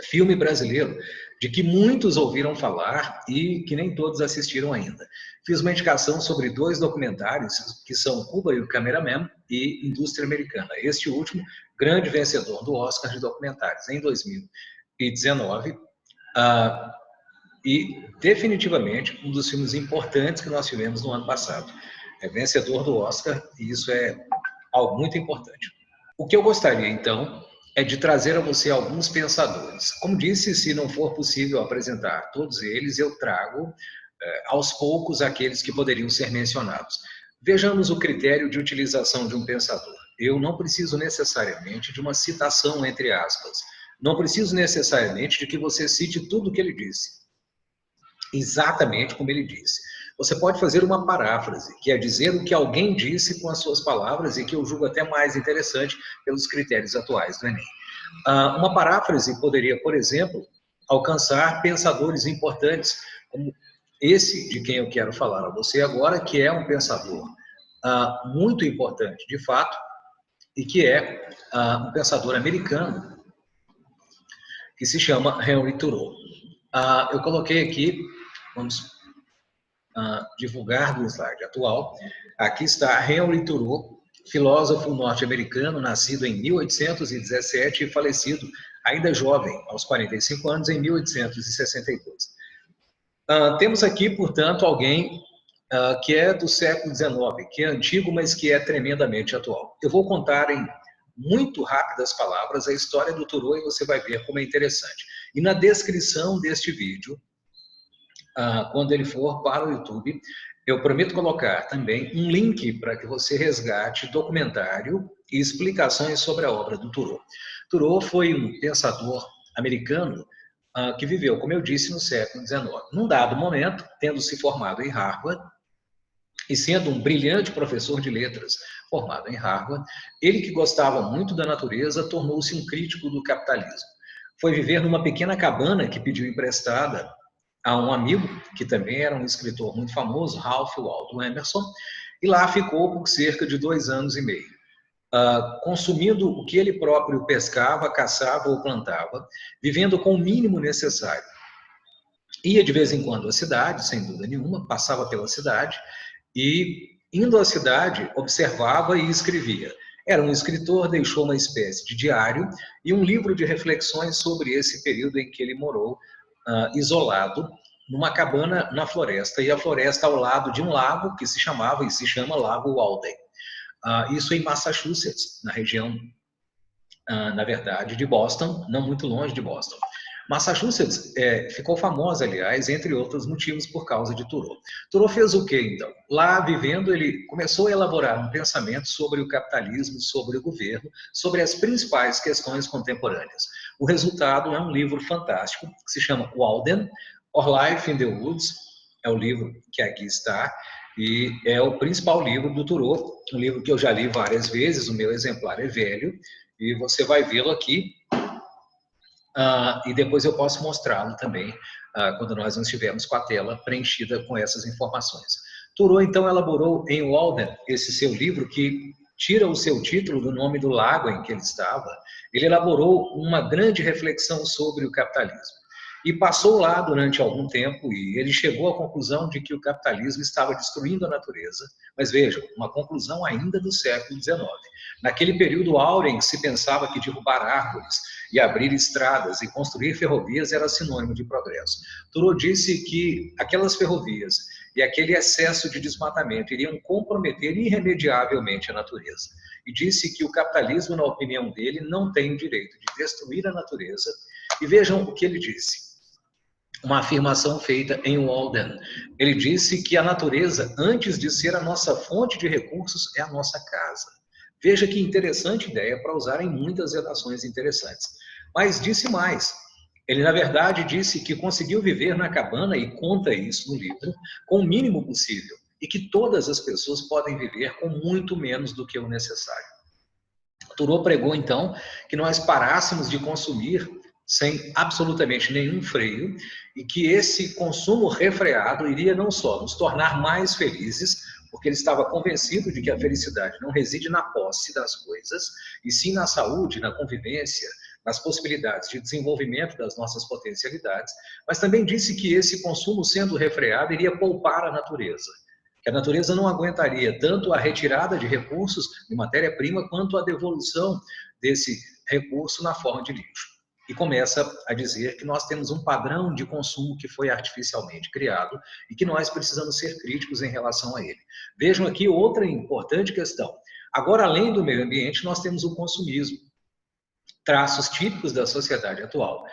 filme brasileiro, de que muitos ouviram falar e que nem todos assistiram ainda. Fiz uma indicação sobre 2 documentários, que são Cuba e o Cameraman e Indústria Americana. Este último, grande vencedor do Oscar de documentários em 2019, e definitivamente um dos filmes importantes que nós tivemos no ano passado. É vencedor do Oscar e isso é algo muito importante. O que eu gostaria, então, é de trazer a você alguns pensadores. Como disse, se não for possível apresentar todos eles, eu trago aos poucos aqueles que poderiam ser mencionados. Vejamos o critério de utilização de um pensador. Eu não preciso necessariamente de uma citação entre aspas. Não preciso necessariamente de que você cite tudo o que ele disse, exatamente como ele disse. Você pode fazer uma paráfrase, que é dizer o que alguém disse com as suas palavras e que eu julgo até mais interessante pelos critérios atuais do Enem. Uma paráfrase poderia, por exemplo, alcançar pensadores importantes, como esse de quem eu quero falar a você agora, que é um pensador muito importante, de fato, e que é um pensador americano, que se chama Henry Thoreau. Eu coloquei aqui, vamos divulgar do slide atual, aqui está Henry Thoreau, filósofo norte-americano, nascido em 1817 e falecido ainda jovem, aos 45 anos, em 1862. Temos aqui, portanto, alguém que é do século XIX, que é antigo, mas que é tremendamente atual. Eu vou contar em muito rápidas palavras a história do Thoreau e você vai ver como é interessante. E na descrição deste vídeo, quando ele for para o YouTube, eu prometo colocar também um link para que você resgate documentário e explicações sobre a obra do Thoreau. Thoreau foi um pensador americano que viveu, como eu disse, no século XIX. Num dado momento, tendo se formado em Harvard, e sendo um brilhante professor de letras formado em Harvard, ele que gostava muito da natureza tornou-se um crítico do capitalismo. Foi viver numa pequena cabana que pediu emprestada a um amigo, que também era um escritor muito famoso, Ralph Waldo Emerson, e lá ficou por cerca de 2 anos e meio, consumindo o que ele próprio pescava, caçava ou plantava, vivendo com o mínimo necessário. Ia de vez em quando à cidade, sem dúvida nenhuma, passava pela cidade, e, indo à cidade, observava e escrevia. Era um escritor, deixou uma espécie de diário e um livro de reflexões sobre esse período em que ele morou isolado, numa cabana na floresta, e a floresta ao lado de um lago que se chamava e se chama Lago Walden. Isso em Massachusetts, na região, na verdade, de Boston, não muito longe de Boston. Massachusetts ficou famosa, aliás, entre outros motivos, por causa de Thoreau. Thoreau fez o quê, então? Lá, vivendo, ele começou a elaborar um pensamento sobre o capitalismo, sobre o governo, sobre as principais questões contemporâneas. O resultado é um livro fantástico, que se chama Walden, Our Life in the Woods, é o livro que aqui está, e é o principal livro do Thoreau, um livro que eu já li várias vezes, o meu exemplar é velho, e você vai vê-lo aqui, e depois eu posso mostrá-lo também, quando nós não estivermos com a tela preenchida com essas informações. Thoreau, então, elaborou em Walden esse seu livro, que tira o seu título do nome do lago em que ele estava. Ele elaborou uma grande reflexão sobre o capitalismo. E passou lá durante algum tempo e ele chegou à conclusão de que o capitalismo estava destruindo a natureza. Mas vejam, uma conclusão ainda do século XIX. Naquele período áureo em que se pensava que derrubar árvores e abrir estradas e construir ferrovias era sinônimo de progresso. Thoreau disse que aquelas ferrovias e aquele excesso de desmatamento iriam comprometer irremediavelmente a natureza. E disse que o capitalismo, na opinião dele, não tem o direito de destruir a natureza. E vejam o que ele disse. Uma afirmação feita em Walden. Ele disse que a natureza, antes de ser a nossa fonte de recursos, é a nossa casa. Veja que interessante ideia para usar em muitas redações interessantes. Mas disse mais. Ele, na verdade, disse que conseguiu viver na cabana, e conta isso no livro, com o mínimo possível. E que todas as pessoas podem viver com muito menos do que o necessário. Thoreau pregou, então, que nós parássemos de consumir sem absolutamente nenhum freio, e que esse consumo refreado iria não só nos tornar mais felizes, porque ele estava convencido de que a felicidade não reside na posse das coisas, e sim na saúde, na convivência, nas possibilidades de desenvolvimento das nossas potencialidades, mas também disse que esse consumo, sendo refreado, iria poupar a natureza, que a natureza não aguentaria tanto a retirada de recursos de matéria-prima, quanto a devolução desse recurso na forma de lixo. E começa a dizer que nós temos um padrão de consumo que foi artificialmente criado e que nós precisamos ser críticos em relação a ele. Vejam aqui outra importante questão. Agora, além do meio ambiente, nós temos o consumismo. traços típicos da sociedade atual.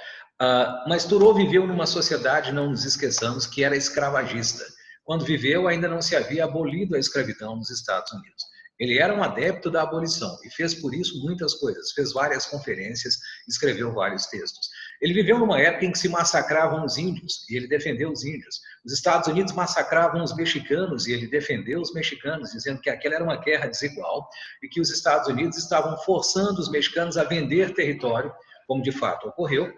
Mas Thoreau viveu numa sociedade, não nos esqueçamos, que era escravagista. Quando viveu, ainda não se havia abolido a escravidão nos Estados Unidos. Ele era um adepto da abolição e fez por isso muitas coisas, fez várias conferências, escreveu vários textos. Ele viveu numa época em que se massacravam os índios e ele defendeu os índios. Os Estados Unidos massacravam os mexicanos e ele defendeu os mexicanos, dizendo que aquela era uma guerra desigual e que os Estados Unidos estavam forçando os mexicanos a vender território, como de fato ocorreu,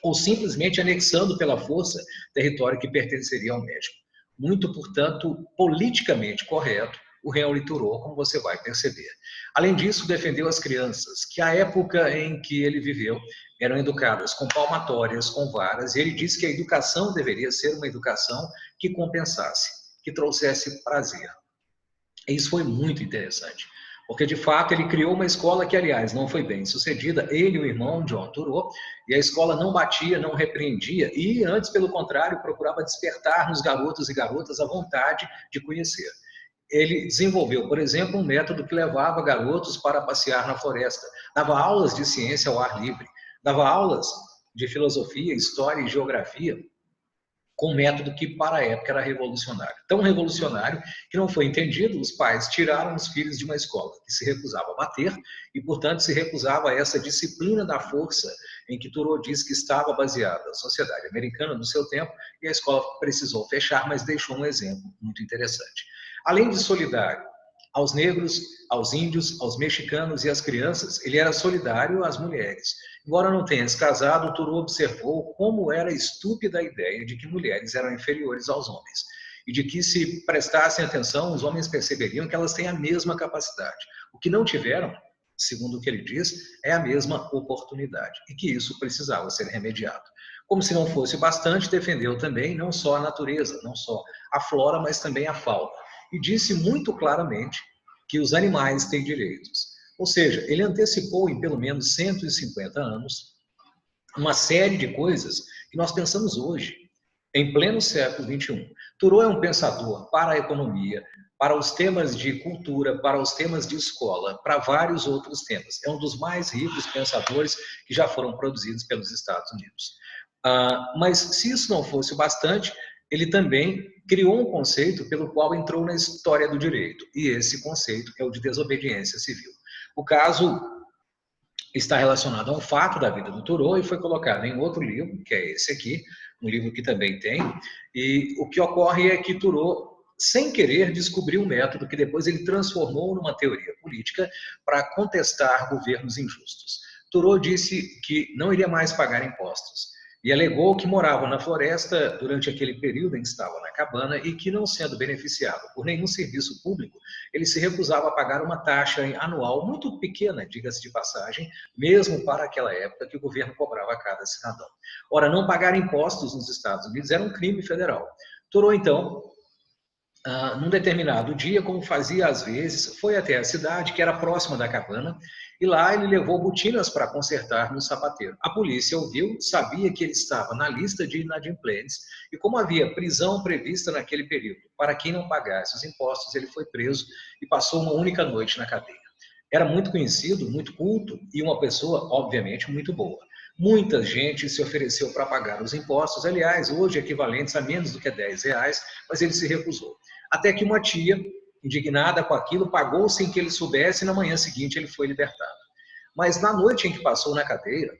ou simplesmente anexando pela força território que pertenceria ao México. Muito, portanto, politicamente correto, o Henry Thoreau, como você vai perceber. Além disso, defendeu as crianças, que a época em que ele viveu eram educadas com palmatórias, com varas, e ele disse que a educação deveria ser uma educação que compensasse, que trouxesse prazer. E isso foi muito interessante, porque de fato ele criou uma escola que, aliás, não foi bem sucedida, ele e o irmão John Thoreau, e a escola não batia, não repreendia, e antes, pelo contrário, procurava despertar nos garotos e garotas a vontade de conhecer. Ele desenvolveu, por exemplo, um método que levava garotos para passear na floresta, dava aulas de ciência ao ar livre, dava aulas de filosofia, história e geografia, com um método que para a época era revolucionário. Tão revolucionário que não foi entendido, os pais tiraram os filhos de uma escola que se recusava a bater e, portanto, se recusava a essa disciplina da força em que Thoreau diz que estava baseada a sociedade americana no seu tempo, e a escola precisou fechar, mas deixou um exemplo muito interessante. Além de solidário aos negros, aos índios, aos mexicanos e às crianças, ele era solidário às mulheres. Embora não tenha se casado, Thoreau observou como era estúpida a ideia de que mulheres eram inferiores aos homens e de que, se prestassem atenção, os homens perceberiam que elas têm a mesma capacidade. O que não tiveram, segundo o que ele diz, é a mesma oportunidade e que isso precisava ser remediado. Como se não fosse bastante, defendeu também não só a natureza, não só a flora, mas também a fauna. E disse muito claramente que os animais têm direitos. Ou seja, ele antecipou em pelo menos 150 anos uma série de coisas que nós pensamos hoje, em pleno século XXI. Thoreau é um pensador para a economia, para os temas de cultura, para os temas de escola, para vários outros temas. É um dos mais ricos pensadores que já foram produzidos pelos Estados Unidos. Mas se isso não fosse o bastante, ele também criou um conceito pelo qual entrou na história do direito, e esse conceito é o de desobediência civil. O caso está relacionado a um fato da vida do Thoreau e foi colocado em outro livro, que é esse aqui, um livro que também tem, e o que ocorre é que Thoreau, sem querer, descobriu um método que depois ele transformou numa teoria política para contestar governos injustos. Thoreau disse que não iria mais pagar impostos, e alegou que morava na floresta durante aquele período em que estava na cabana e que, não sendo beneficiado por nenhum serviço público, ele se recusava a pagar uma taxa anual muito pequena, diga-se de passagem, mesmo para aquela época que o governo cobrava a cada cidadão. Ora, não pagar impostos nos Estados Unidos era um crime federal. Thoreau, então, num determinado dia, como fazia às vezes, foi até a cidade, que era próxima da cabana, e lá ele levou botinas para consertar no sapateiro. A polícia o viu, sabia que ele estava na lista de inadimplentes, e como havia prisão prevista naquele período, para quem não pagasse os impostos, ele foi preso e passou uma única noite na cadeia. Era muito conhecido, muito culto, e uma pessoa, obviamente, muito boa. Muita gente se ofereceu para pagar os impostos, aliás, hoje equivalentes a menos do que R$10, mas ele se recusou. Até que uma tia, indignada com aquilo, pagou sem que ele soubesse, e na manhã seguinte ele foi libertado. Mas na noite em que passou na cadeira,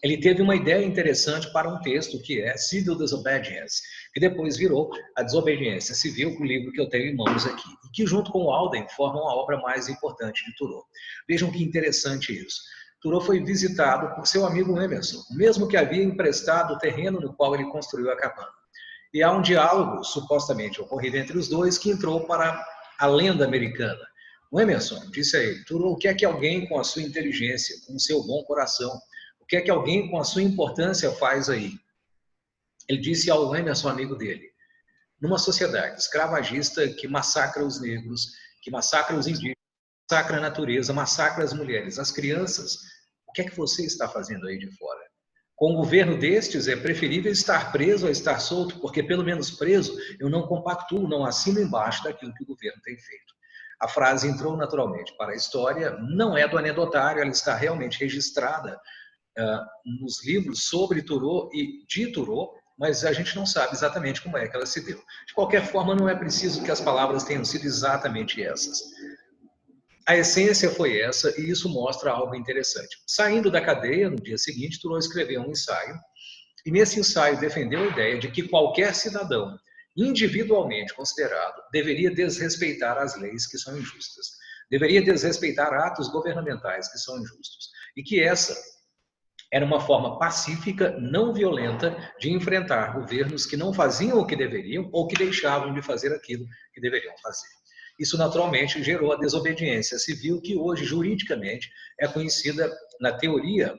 ele teve uma ideia interessante para um texto que é Civil Disobedience, que depois virou a Desobediência Civil, o livro que eu tenho em mãos aqui, e que junto com Alden formam a obra mais importante de Thoreau. Vejam que interessante isso. Thoreau foi visitado por seu amigo Emerson, mesmo que havia emprestado o terreno no qual ele construiu a cabana. E há um diálogo, supostamente ocorrido entre os dois, que entrou para a lenda americana. O Emerson disse a ele: Thoreau, o que é que alguém com a sua inteligência, com o seu bom coração, o que é que alguém com a sua importância faz aí? Ele disse ao Emerson, amigo dele: numa sociedade escravagista que massacra os negros, que massacra os indígenas, massacra a natureza, massacra as mulheres, as crianças, o que é que você está fazendo aí de fora? Com um governo destes, é preferível estar preso a estar solto, porque pelo menos preso eu não compactuo, não assino embaixo daquilo que o governo tem feito. A frase entrou naturalmente para a história, não é do anedotário, ela está realmente registrada nos livros sobre Thoreau e de Thoreau, mas a gente não sabe exatamente como é que ela se deu. De qualquer forma, não é preciso que as palavras tenham sido exatamente essas. A essência foi essa, e isso mostra algo interessante. Saindo da cadeia, no dia seguinte, Thoreau escreveu um ensaio, e nesse ensaio defendeu a ideia de que qualquer cidadão, individualmente considerado, deveria desrespeitar as leis que são injustas, deveria desrespeitar atos governamentais que são injustos, e que essa era uma forma pacífica, não violenta, de enfrentar governos que não faziam o que deveriam ou que deixavam de fazer aquilo que deveriam fazer. Isso naturalmente gerou a desobediência civil, que hoje juridicamente é conhecida na teoria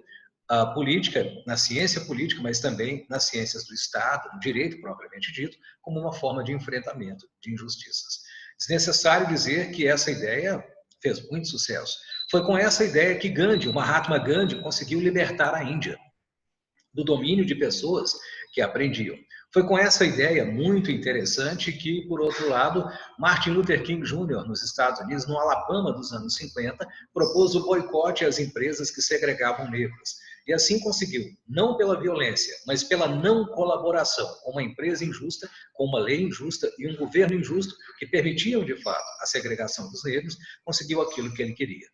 política, na ciência política, mas também nas ciências do Estado, no direito propriamente dito, como uma forma de enfrentamento de injustiças. Desnecessário dizer que essa ideia fez muito sucesso. Foi com essa ideia que Gandhi, o Mahatma Gandhi, conseguiu libertar a Índia do domínio de pessoas que aprendiam. Foi com essa ideia muito interessante que, por outro lado, Martin Luther King Jr., nos Estados Unidos, no Alabama dos anos 50, propôs o boicote às empresas que segregavam negros. E assim conseguiu, não pela violência, mas pela não colaboração com uma empresa injusta, com uma lei injusta e um governo injusto que permitiam, de fato, a segregação dos negros, conseguiu aquilo que ele queria.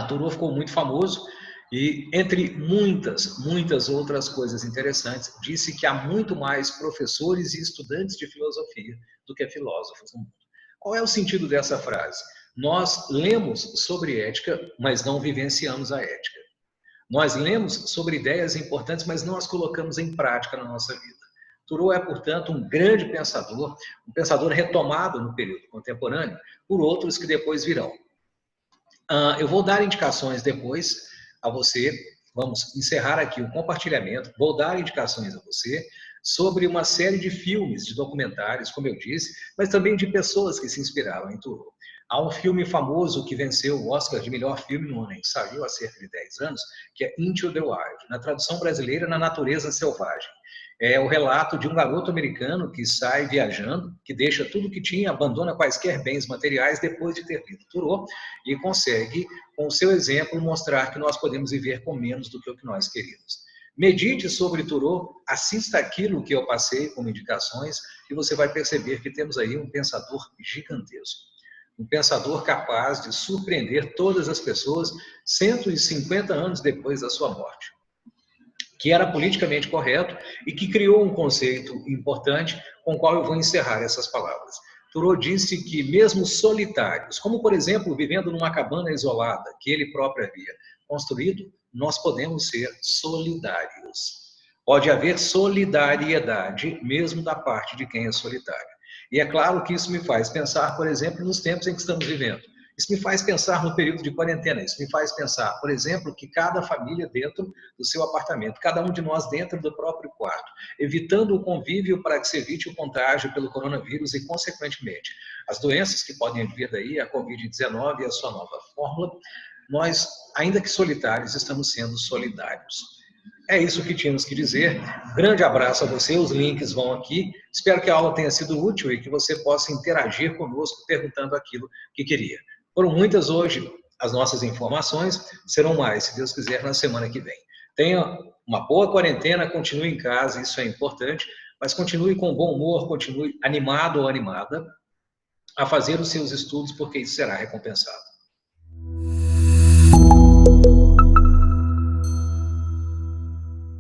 Thoreau ficou muito famoso e, entre muitas outras coisas interessantes, disse que há muito mais professores e estudantes de filosofia do que filósofos no mundo. Qual é o sentido dessa frase? Nós lemos sobre ética, mas não vivenciamos a ética. Nós lemos sobre ideias importantes, mas não as colocamos em prática na nossa vida. Thoreau é, portanto, um grande pensador, um pensador retomado no período contemporâneo por outros que depois virão. Eu vou dar indicações depois a você, vamos encerrar aqui o compartilhamento, vou dar indicações a você sobre uma série de filmes, de documentários, como eu disse, mas também de pessoas que se inspiraram em Thoreau. Há um filme famoso que venceu o Oscar de melhor filme no ano em que saiu há cerca de 10 anos, que é Into the Wild, na tradução brasileira, Na Natureza Selvagem. É o relato de um garoto americano que sai viajando, que deixa tudo que tinha, abandona quaisquer bens materiais depois de ter lido Thoreau e consegue, com o seu exemplo, mostrar que nós podemos viver com menos do que o que nós queríamos. Medite sobre Thoreau, assista aquilo que eu passei como indicações e você vai perceber que temos aí um pensador gigantesco. Um pensador capaz de surpreender todas as pessoas 150 anos depois da sua morte, que era politicamente correto e que criou um conceito importante com o qual eu vou encerrar essas palavras. Thoreau disse que mesmo solitários, como por exemplo vivendo numa cabana isolada que ele próprio havia construído, nós podemos ser solidários. Pode haver solidariedade mesmo da parte de quem é solitário. E é claro que isso me faz pensar, por exemplo, nos tempos em que estamos vivendo. Isso me faz pensar no período de quarentena. Isso me faz pensar, por exemplo, que cada família dentro do seu apartamento, cada um de nós dentro do próprio quarto, evitando o convívio para que se evite o contágio pelo coronavírus e, consequentemente, as doenças que podem vir daí, a Covid-19 e a sua nova fórmula, nós, ainda que solitários, estamos sendo solidários. É isso que tínhamos que dizer. Grande abraço a você, os links vão aqui. Espero que a aula tenha sido útil e que você possa interagir conosco perguntando aquilo que queria. Foram muitas hoje, as nossas informações serão mais, se Deus quiser, na semana que vem. Tenha uma boa quarentena, continue em casa, isso é importante, mas continue com bom humor, continue animado ou animada a fazer os seus estudos, porque isso será recompensado.